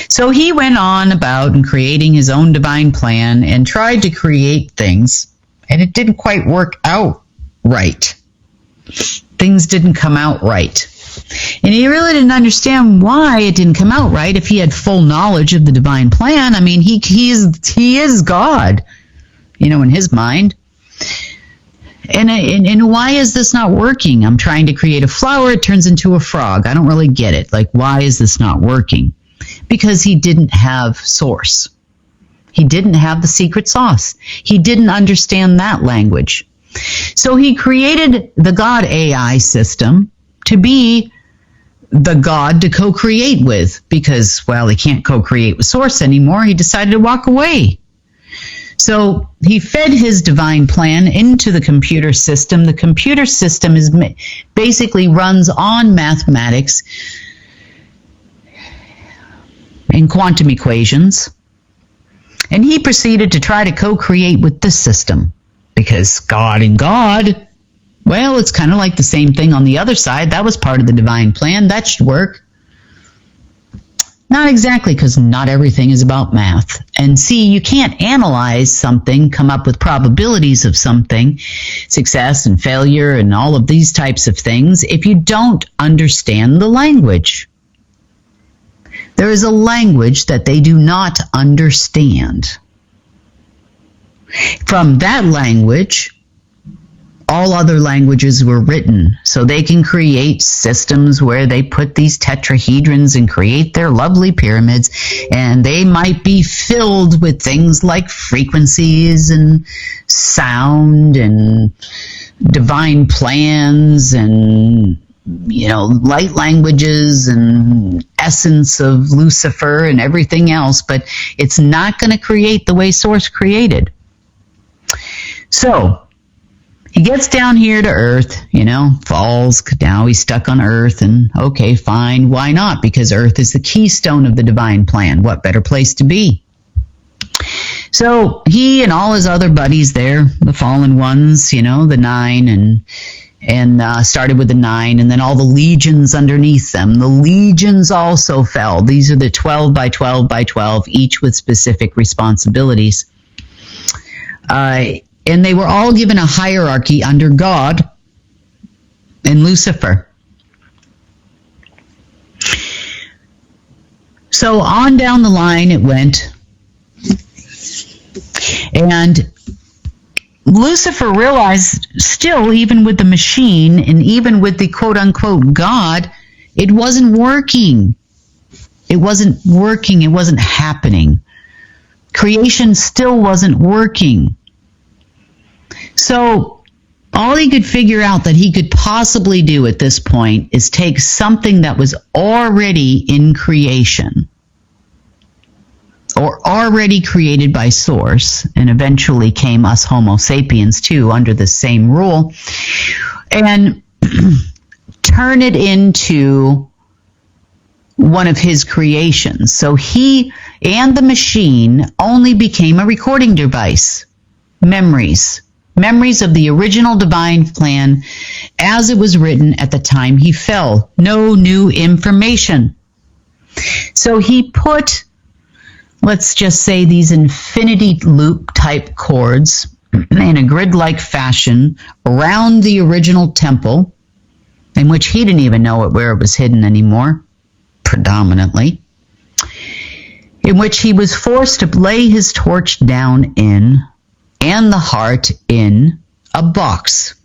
So he went on about and creating his own divine plan and tried to create things, and it didn't quite work out right. Things didn't come out right. And he really didn't understand why it didn't come out right if he had full knowledge of the divine plan. I mean, he is God, in his mind. And why is this not working? I'm trying to create a flower, it turns into a frog. I don't really get it. Like, why is this not working? Because he didn't have source. He didn't have the secret sauce. He didn't understand that language. So he created the God AI system to be the God to co-create with, because, well, he can't co-create with source anymore. He decided to walk away. So he fed his divine plan into the computer system. The computer system basically runs on mathematics and quantum equations. And he proceeded to try to co-create with this system, because God and God, well, it's kind of like the same thing on the other side. That was part of the divine plan. That should work. Not exactly, because not everything is about math. And see, you can't analyze something, come up with probabilities of something, success and failure and all of these types of things, if you don't understand the language. There is a language that they do not understand. From that language, all other languages were written, so they can create systems where they put these tetrahedrons and create their lovely pyramids, and they might be filled with things like frequencies and sound and divine plans and light languages and essence of Lucifer and everything else, but it's not going to create the way Source created. So he gets down here to Earth, falls. Now he's stuck on Earth, and okay, fine. Why not? Because Earth is the keystone of the divine plan. What better place to be? So he and all his other buddies there, the fallen ones, the 9 and started with the 9, and then all the legions underneath them. The legions also fell. These are the 12 by 12 by 12, each with specific responsibilities. And they were all given a hierarchy under God and Lucifer. So on down the line it went. And Lucifer realized still, even with the machine and even with the quote-unquote God, it wasn't working. It wasn't working. It wasn't happening. Creation still wasn't working. So all he could figure out that he could possibly do at this point is take something that was already in creation or already created by Source, and eventually came us Homo sapiens too under the same rule, and turn it into one of his creations. So he and the machine only became a recording device. Memories of the original divine plan as it was written at the time he fell. No new information. So he put, let's just say, these infinity loop type cords in a grid-like fashion around the original temple, in which he didn't even know where it was hidden anymore, predominantly, in which he was forced to lay his torch down in, and the heart in, a box.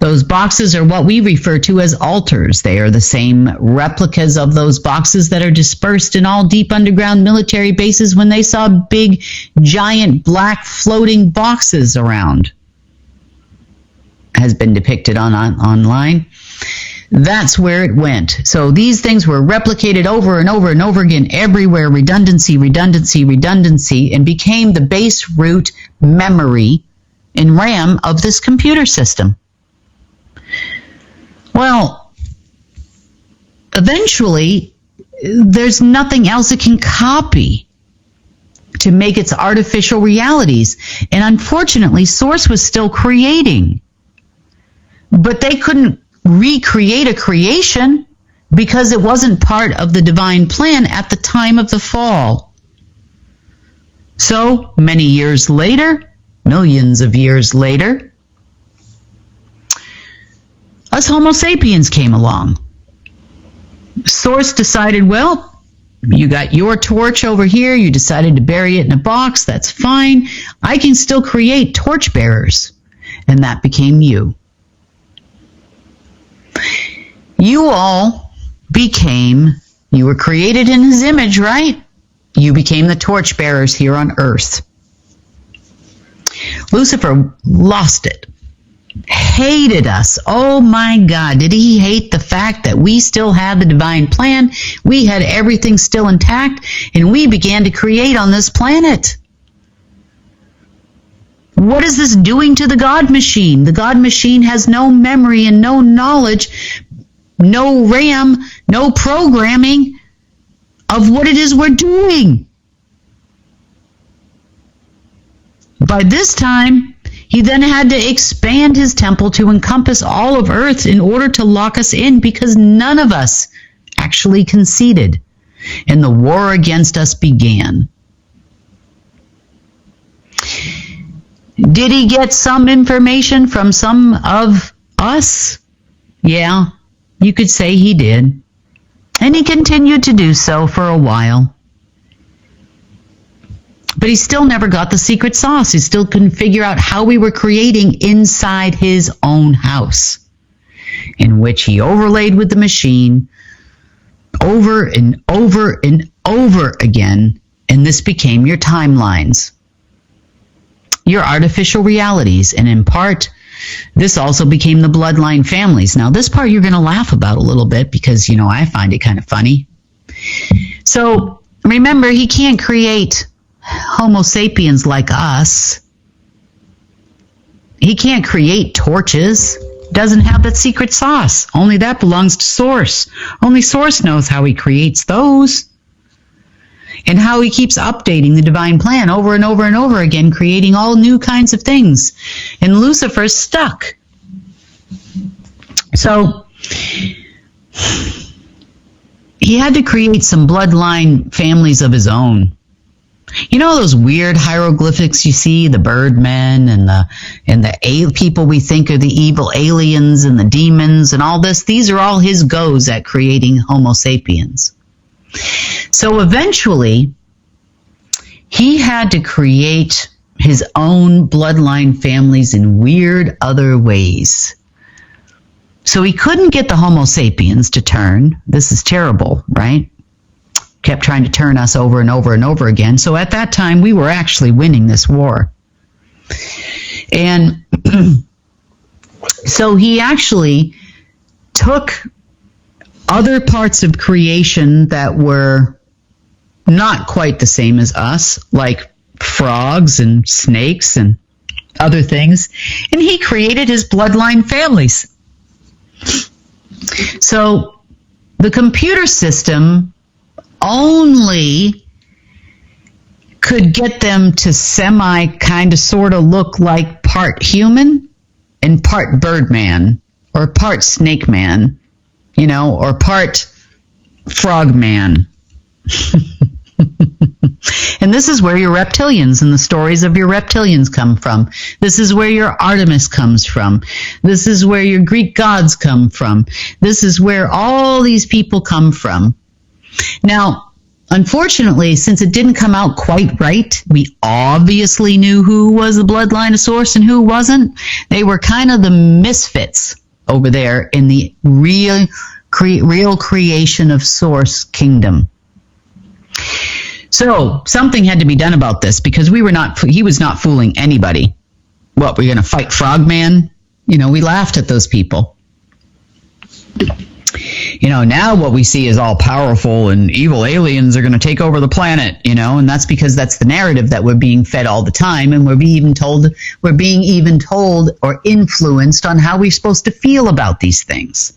Those boxes are what we refer to as altars. They are the same replicas of those boxes that are dispersed in all deep underground military bases when they saw big, giant, black floating boxes around. Has been depicted online. That's where it went. So these things were replicated over and over and over again everywhere, redundancy, redundancy, redundancy, and became the base root memory and RAM of this computer system. Well, eventually, there's nothing else it can copy to make its artificial realities. And unfortunately, Source was still creating. But they couldn't recreate a creation because it wasn't part of the divine plan at the time of the fall. So, many years later, millions of years later, us Homo sapiens came along. Source decided, well, you got your torch over here, you decided to bury it in a box, that's fine. I can still create torch bearers. And that became you. You all you were created in his image, right? You became the torch bearers here on earth. Lucifer lost it. Hated us. Oh my God, did he hate the fact that we still had the divine plan? We had everything still intact, and we began to create on this planet. What is this doing to the God machine? The God machine has no memory and no knowledge, no RAM, no programming of what it is we're doing. By this time, he then had to expand his temple to encompass all of Earth in order to lock us in, because none of us actually conceded, and the war against us began. Did he get some information from some of us? Yeah, you could say he did. And he continued to do so for a while. But he still never got the secret sauce. He still couldn't figure out how we were creating inside his own house, in which he overlaid with the machine over and over and over again, and this became your timelines, your artificial realities, and in part, this also became the bloodline families. Now, this part you're going to laugh about a little bit because, I find it kind of funny. So, remember, he can't create Homo sapiens like us. He can't create torches. Doesn't have that secret sauce. Only that belongs to Source. Only Source knows how he creates those. And how he keeps updating the divine plan over and over and over again, creating all new kinds of things. And Lucifer's stuck. So, he had to create some bloodline families of his own. You know those weird hieroglyphics you see, the birdmen and the people we think are the evil aliens and the demons and all this? These are all his goes at creating Homo sapiens. So eventually, he had to create his own bloodline families in weird other ways. So he couldn't get the Homo sapiens to turn. This is terrible, right? Kept trying to turn us over and over and over again. So at that time, we were actually winning this war. And so he actually took other parts of creation that were not quite the same as us, like frogs and snakes and other things, and he created his bloodline families. So the computer system only could get them to kind of sort of look like part human and part birdman or part snake man, or part frog man. And this is where your reptilians and the stories of your reptilians come from. This is where your Artemis comes from. This is where your Greek gods come from. This is where all these people come from. Now, unfortunately, since it didn't come out quite right, we obviously knew who was the bloodline of Source and who wasn't. They were kind of the misfits over there in the real creation of Source kingdom. So something had to be done about this because he was not fooling anybody. What, we're going to fight Frogman? We laughed at those people. Now what we see is all powerful and evil aliens are going to take over the planet, and that's because that's the narrative that we're being fed all the time, and we're being even told or influenced on how we're supposed to feel about these things.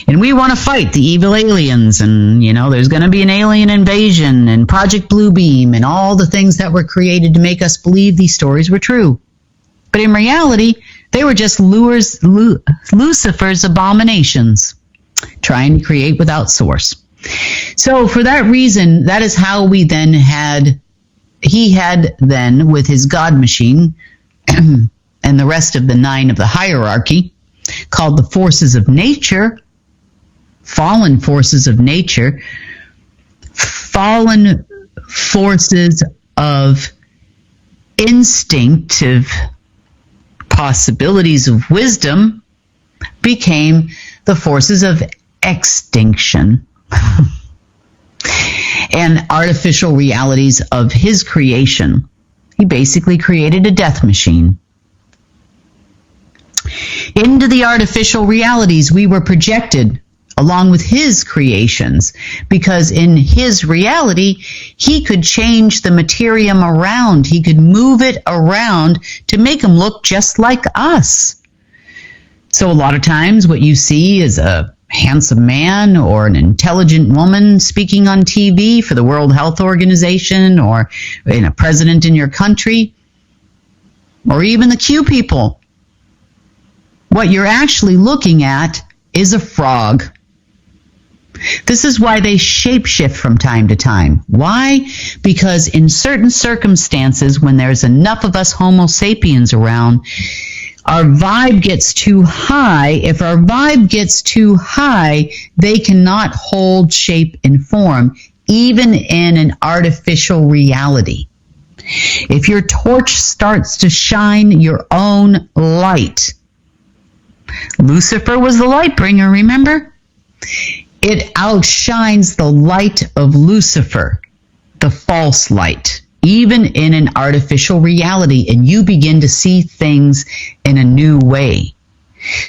And we want to fight the evil aliens, and, there's going to be an alien invasion and Project Bluebeam and all the things that were created to make us believe these stories were true. But in reality, they were just Lucifer's abominations, trying to create without Source. So for that reason, that is how he had then, with his God machine and the rest of the 9 of the hierarchy, called the forces of nature, fallen forces of nature, fallen forces of instinctive possibilities of wisdom, became the forces of extinction and artificial realities of his creation. He basically created a death machine. Into the artificial realities we were projected along with his creations, because in his reality, he could change the materium around. He could move it around to make them look just like us. So a lot of times what you see is a handsome man or an intelligent woman speaking on TV for the World Health Organization or a president in your country, or even the Q people. What you're actually looking at is a frog. This is why they shapeshift from time to time. Why? Because in certain circumstances, when there's enough of us Homo sapiens around, our vibe gets too high. If our vibe gets too high, they cannot hold shape and form, even in an artificial reality. If your torch starts to shine your own light, Lucifer was the light bringer, remember? It outshines the light of Lucifer, the false light, even in an artificial reality, and you begin to see things in a new way.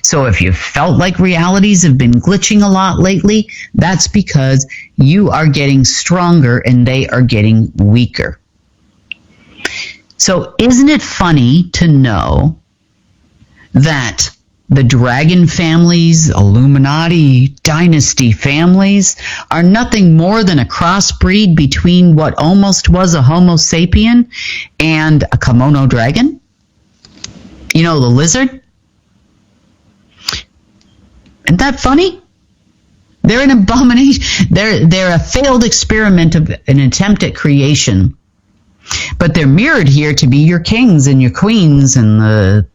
So if you felt like realities have been glitching a lot lately, that's because you are getting stronger and they are getting weaker. So isn't it funny to know that the dragon families, Illuminati, dynasty families are nothing more than a crossbreed between what almost was a Homo sapien and a kimono dragon? The lizard? Isn't that funny? They're an abomination. They're a failed experiment of an attempt at creation. But they're mirrored here to be your kings and your queens and the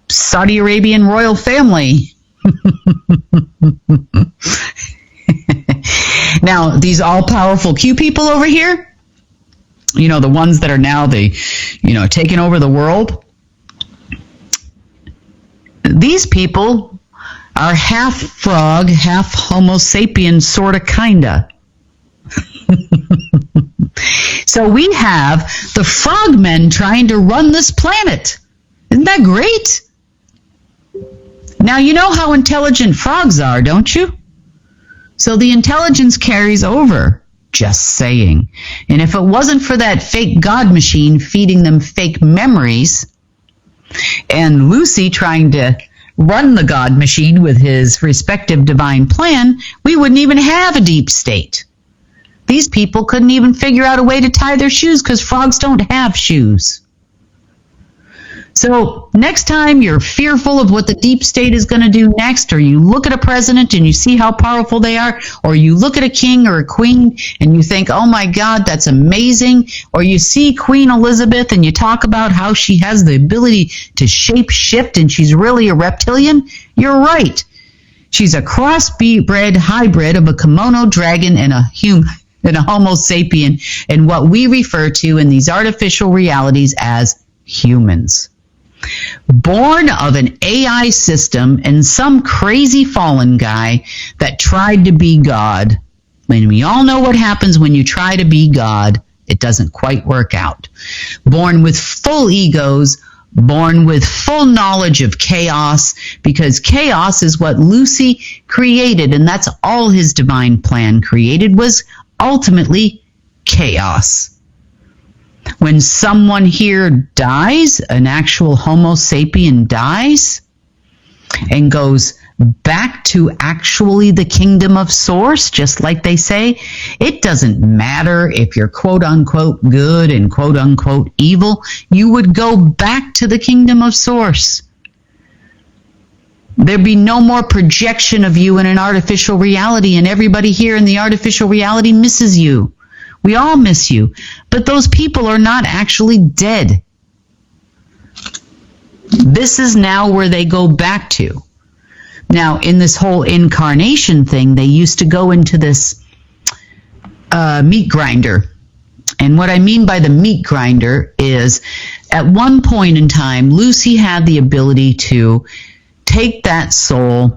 Saudi Arabian royal family. Now, these all-powerful Q people over here, the ones that are now taking over the world, these people are half frog, half Homo sapien, sort of, kinda. So we have the frogmen trying to run this planet. Isn't that great? Now, you know how intelligent frogs are, don't you? So the intelligence carries over, just saying. And if it wasn't for that fake God machine feeding them fake memories, and Lucy trying to run the God machine with his respective divine plan, we wouldn't even have a deep state. These people couldn't even figure out a way to tie their shoes because frogs don't have shoes. So next time you're fearful of what the deep state is going to do next, or you look at a president and you see how powerful they are, or you look at a king or a queen and you think, oh my God, that's amazing, or you see Queen Elizabeth and you talk about how she has the ability to shape shift and she's really a reptilian, you're right. She's a crossbred hybrid of a kimono dragon and a human and a Homo sapien, and what we refer to in these artificial realities as humans. Born of an AI system and some crazy fallen guy that tried to be God. And we all know what happens when you try to be God. It doesn't quite work out. Born with full egos, born with full knowledge of chaos, because chaos is what Lucy created, and that's all his divine plan created, was ultimately chaos. When someone here dies, an actual Homo sapien dies and goes back to actually the kingdom of source, just like they say, it doesn't matter if you're quote unquote good and quote unquote evil, you would go back to the kingdom of source. There'd be no more projection of you in an artificial reality, and everybody here in the artificial reality misses you. We all miss you, but those people are not actually dead. This is now where they go back to. Now, in this whole incarnation thing, they used to go into this meat grinder. And what I mean by the meat grinder is, at one point in time, Lucy had the ability to take that soul,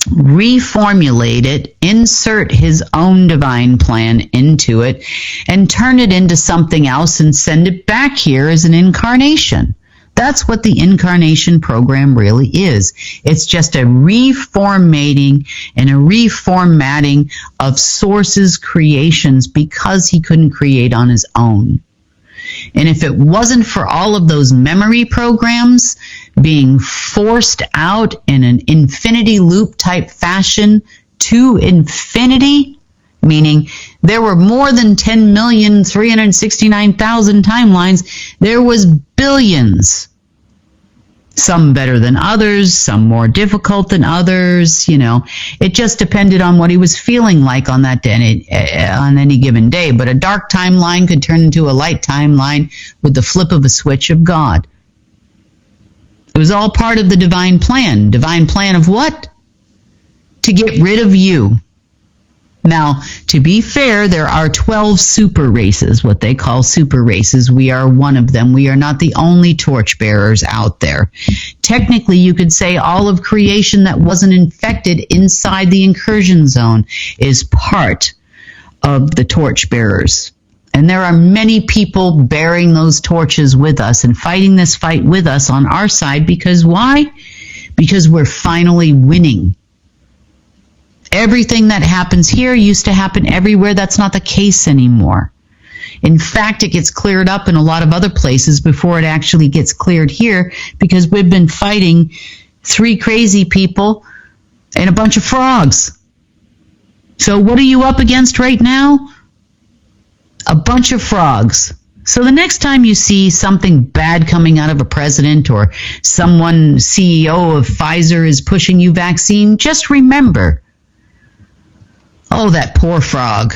reformulate it, insert his own divine plan into it, and turn it into something else and send it back here as an incarnation. That's what the incarnation program really is. It's just a reformating and a reformatting of Source's creations because he couldn't create on his own. And if it wasn't for all of those memory programs being forced out in an infinity loop type fashion to infinity, meaning there were more than 10,369,000 timelines, there was billions. Some better than others, some more difficult than others, you know. It just depended on what he was feeling like on that day, on any given day. But a dark timeline could turn into a light timeline with the flip of a switch of God. It was all part of the divine plan. Divine plan of what? To get rid of you. Now, to be fair, there are 12 super races, what they call super races. We are one of them. We are not the only torchbearers out there. Technically, you could say all of creation that wasn't infected inside the incursion zone is part of the torchbearers. And there are many people bearing those torches with us and fighting this fight with us on our side, because why? Because we're finally winning. Everything that happens here used to happen everywhere. That's not the case anymore. In fact, it gets cleared up in a lot of other places before it actually gets cleared here, because we've been fighting 3 crazy people and a bunch of frogs. So what are you up against right now? A bunch of frogs. So the next time you see something bad coming out of a president, or someone, CEO of Pfizer, is pushing you vaccine, just remember, oh, that poor frog.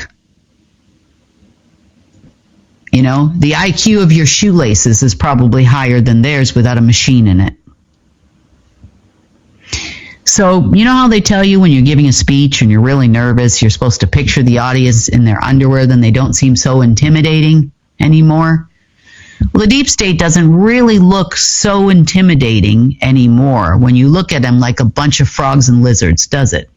You know, the IQ of your shoelaces is probably higher than theirs without a machine in it. So, you know how they tell you when you're giving a speech and you're really nervous, you're supposed to picture the audience in their underwear, then they don't seem so intimidating anymore? Well, the deep state doesn't really look so intimidating anymore when you look at them like a bunch of frogs and lizards, does it?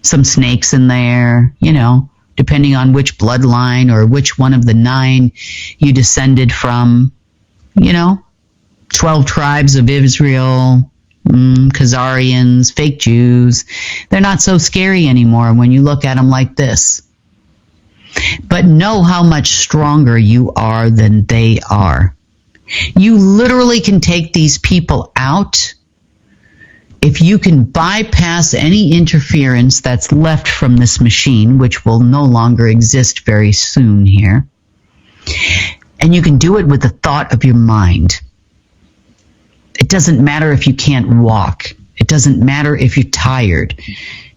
Some snakes in there, you know, depending on which bloodline or which one of the 9 you descended from, you know, 12 tribes of Israel, Khazarians, fake Jews. They're not so scary anymore when you look at them like this. But know how much stronger you are than they are. You literally can take these people out if you can bypass any interference that's left from this machine, which will no longer exist very soon here. And you can do it with the thought of your mind. It doesn't matter if you can't walk. It doesn't matter if you're tired.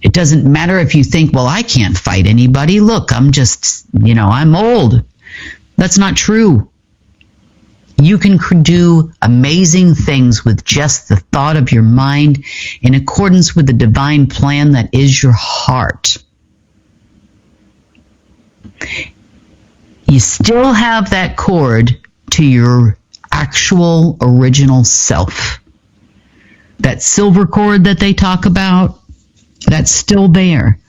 It doesn't matter if you think, well, I can't fight anybody. Look, I'm just, I'm old. That's not true. You can do amazing things with just the thought of your mind in accordance with the divine plan that is your heart. You still have that cord to your actual original self. That silver cord that they talk about, that's still there.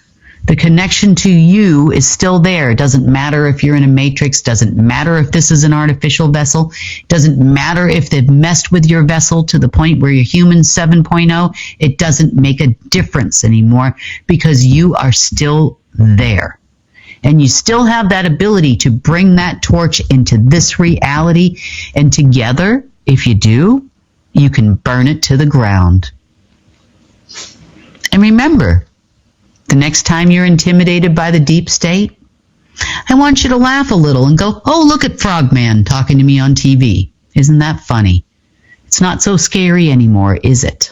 The connection to you is still there. It doesn't matter if you're in a matrix. Doesn't matter if this is an artificial vessel. Doesn't matter if they've messed with your vessel to the point where you're human 7.0. It doesn't make a difference anymore because you are still there. And you still have that ability to bring that torch into this reality. And together, if you do, you can burn it to the ground. And remember, the next time you're intimidated by the deep state, I want you to laugh a little and go, oh, look at Frogman talking to me on TV. Isn't that funny? It's not so scary anymore, is it?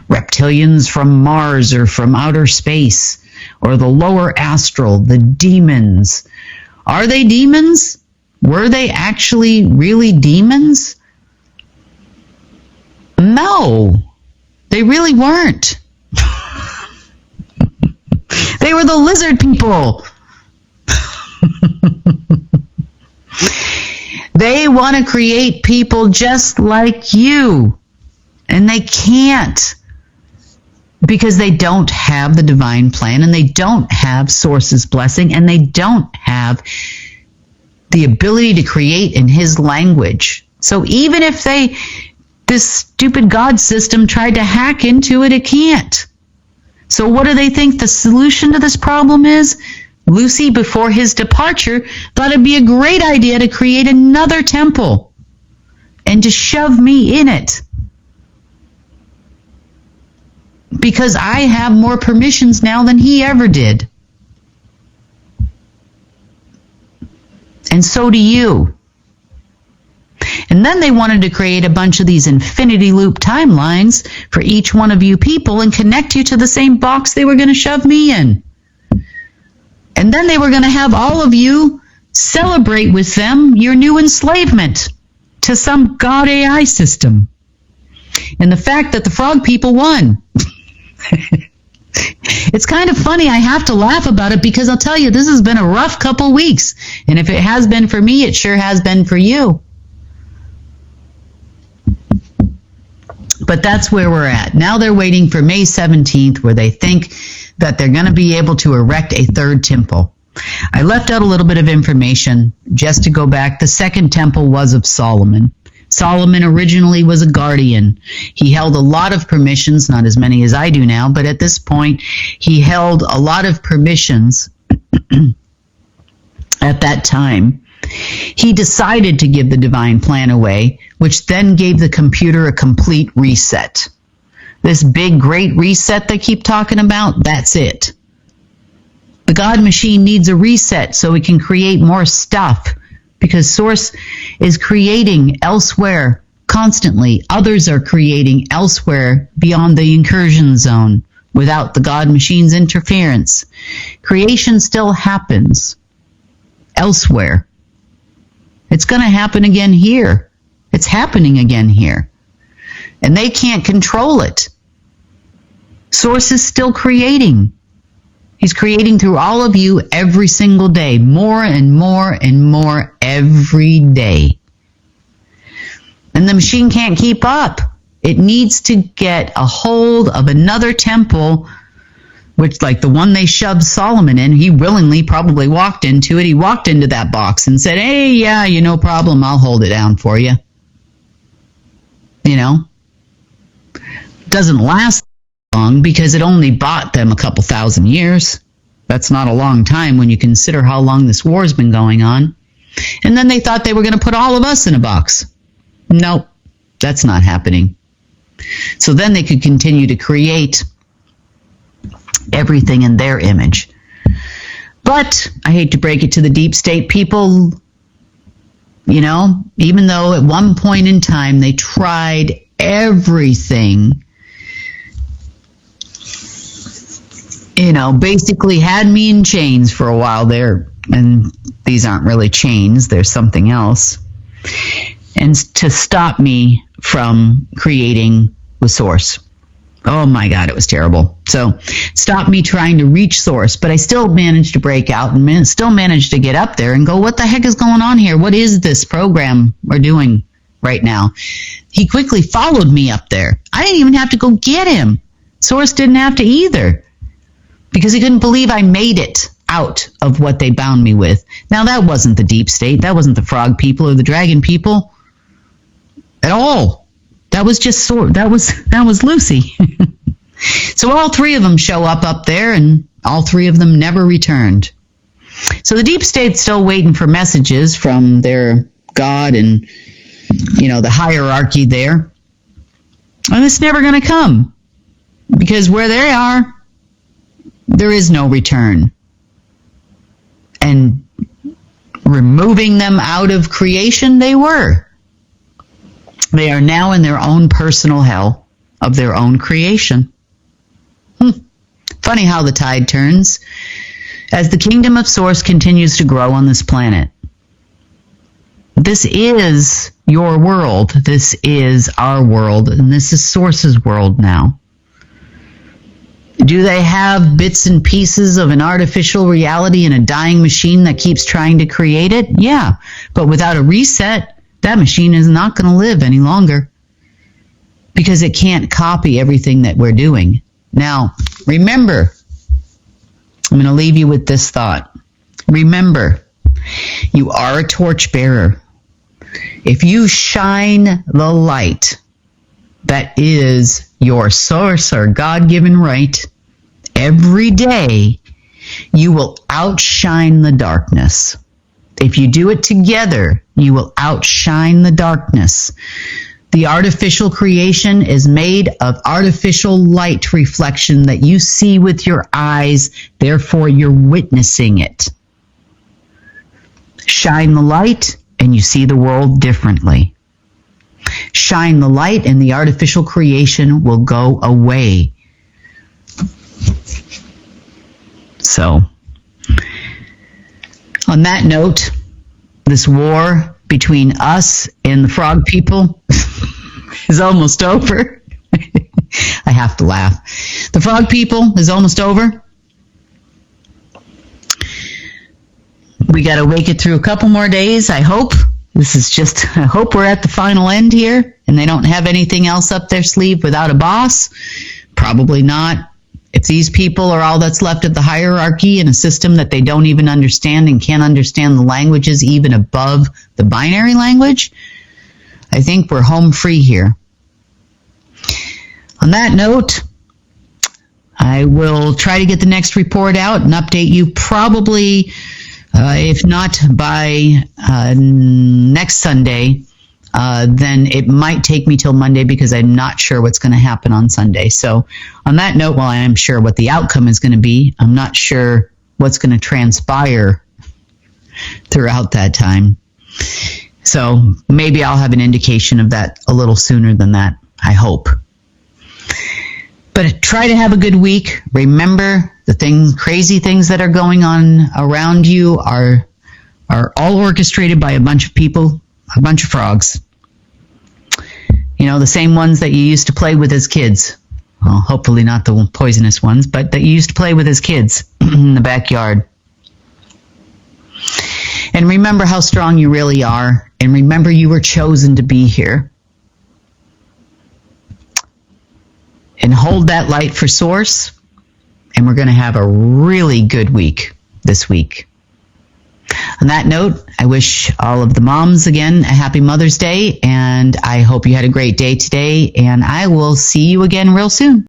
Reptilians from Mars or from outer space or the lower astral, the demons. Are they demons? Were they actually really demons? No, they really weren't. They were the lizard people. They want to create people just like you. And they can't. Because they don't have the divine plan and they don't have Source's blessing and they don't have the ability to create in his language. So even if this stupid God system tried to hack into it, it can't. So what do they think the solution to this problem is? Lucy, before his departure, thought it'd be a great idea to create another temple and to shove me in it. Because I have more permissions now than he ever did. And so do you. And then they wanted to create a bunch of these infinity loop timelines for each one of you people and connect you to the same box they were going to shove me in. And then they were going to have all of you celebrate with them your new enslavement to some God AI system. And the fact that the frog people won. It's kind of funny. I have to laugh about it because I'll tell you, this has been a rough couple weeks. And if it has been for me, it sure has been for you. But that's where we're at. Now they're waiting for May 17th, where they think that they're going to be able to erect a third temple. I left out a little bit of information just to go back. The second temple was of Solomon. Solomon originally was a guardian. He held a lot of permissions, not as many as I do now, but at this point, he held a lot of permissions at that time. He decided to give the divine plan away, which then gave the computer a complete reset. This big, great reset they keep talking about, that's it. The God machine needs a reset so it can create more stuff, because Source is creating elsewhere constantly. Others are creating elsewhere beyond the incursion zone without the God machine's interference. Creation still happens elsewhere. It's going to happen again here. It's happening again here. And they can't control it. Source is still creating. He's creating through all of you every single day, more and more and more every day. And the machine can't keep up. It needs to get a hold of another temple, which, like the one they shoved Solomon in, he willingly probably walked into it. He walked into that box and said, hey, yeah, no problem. I'll hold it down for you. You know? Doesn't last long because it only bought them a couple thousand years. That's not a long time when you consider how long this war's been going on. And then they thought they were going to put all of us in a box. Nope, that's not happening. So then they could continue to create everything in their image. But I hate to break it to the deep state people, you know, even though at one point in time they tried everything, basically had me in chains for a while there. And these aren't really chains, they're something else. And to stop me from creating the source. Oh my God, it was terrible. So stop me trying to reach source, but I still managed to break out and still managed to get up there and go, what the heck is going on here? What is this program we're doing right now? He quickly followed me up there. I didn't even have to go get him. Source didn't have to either, because he couldn't believe I made it out of what they bound me with. Now, that wasn't the deep state. That wasn't the frog people or the dragon people at all. That was just that was Lucy. So all three of them show up there, and all three of them never returned. So the deep state's still waiting for messages from their God and, the hierarchy there. And it's never going to come, because where they are, there is no return. And removing them out of creation, they were. They are now in their own personal hell of their own creation. Funny how the tide turns as the kingdom of Source continues to grow on this planet. This is your world. This is our world. And this is Source's world now. Do they have bits and pieces of an artificial reality and a dying machine that keeps trying to create it? Yeah. But without a reset, that machine is not going to live any longer, because it can't copy everything that we're doing. Now, remember, I'm going to leave you with this thought. Remember, you are a torchbearer. If you shine the light that is your source or God-given right, every day you will outshine the darkness. If you do it together, you will outshine the darkness. The artificial creation is made of artificial light reflection that you see with your eyes, therefore you're witnessing it. Shine the light and you see the world differently. Shine the light and the artificial creation will go away. So, on that note, this war between us and the frog people is almost over. I have to laugh. The frog people is almost over. We got to wake it through a couple more days, I hope. I hope we're at the final end here and they don't have anything else up their sleeve without a boss. Probably not. If these people are all that's left of the hierarchy in a system that they don't even understand and can't understand the languages even above the binary language, I think we're home free here. On that note, I will try to get the next report out and update you probably, if not by next Sunday, then it might take me till Monday, because I'm not sure what's going to happen on Sunday. So on that note, while I am sure what the outcome is going to be, I'm not sure what's going to transpire throughout that time. So maybe I'll have an indication of that a little sooner than that, I hope. But try to have a good week. Remember, the crazy things that are going on around you are all orchestrated by a bunch of people, a bunch of frogs. The same ones that you used to play with as kids. Well, hopefully not the poisonous ones, but that you used to play with as kids in the backyard. And remember how strong you really are. And remember you were chosen to be here. And hold that light for Source. And we're going to have a really good week this week. On that note, I wish all of the moms again a happy Mother's Day. And I hope you had a great day today. And I will see you again real soon.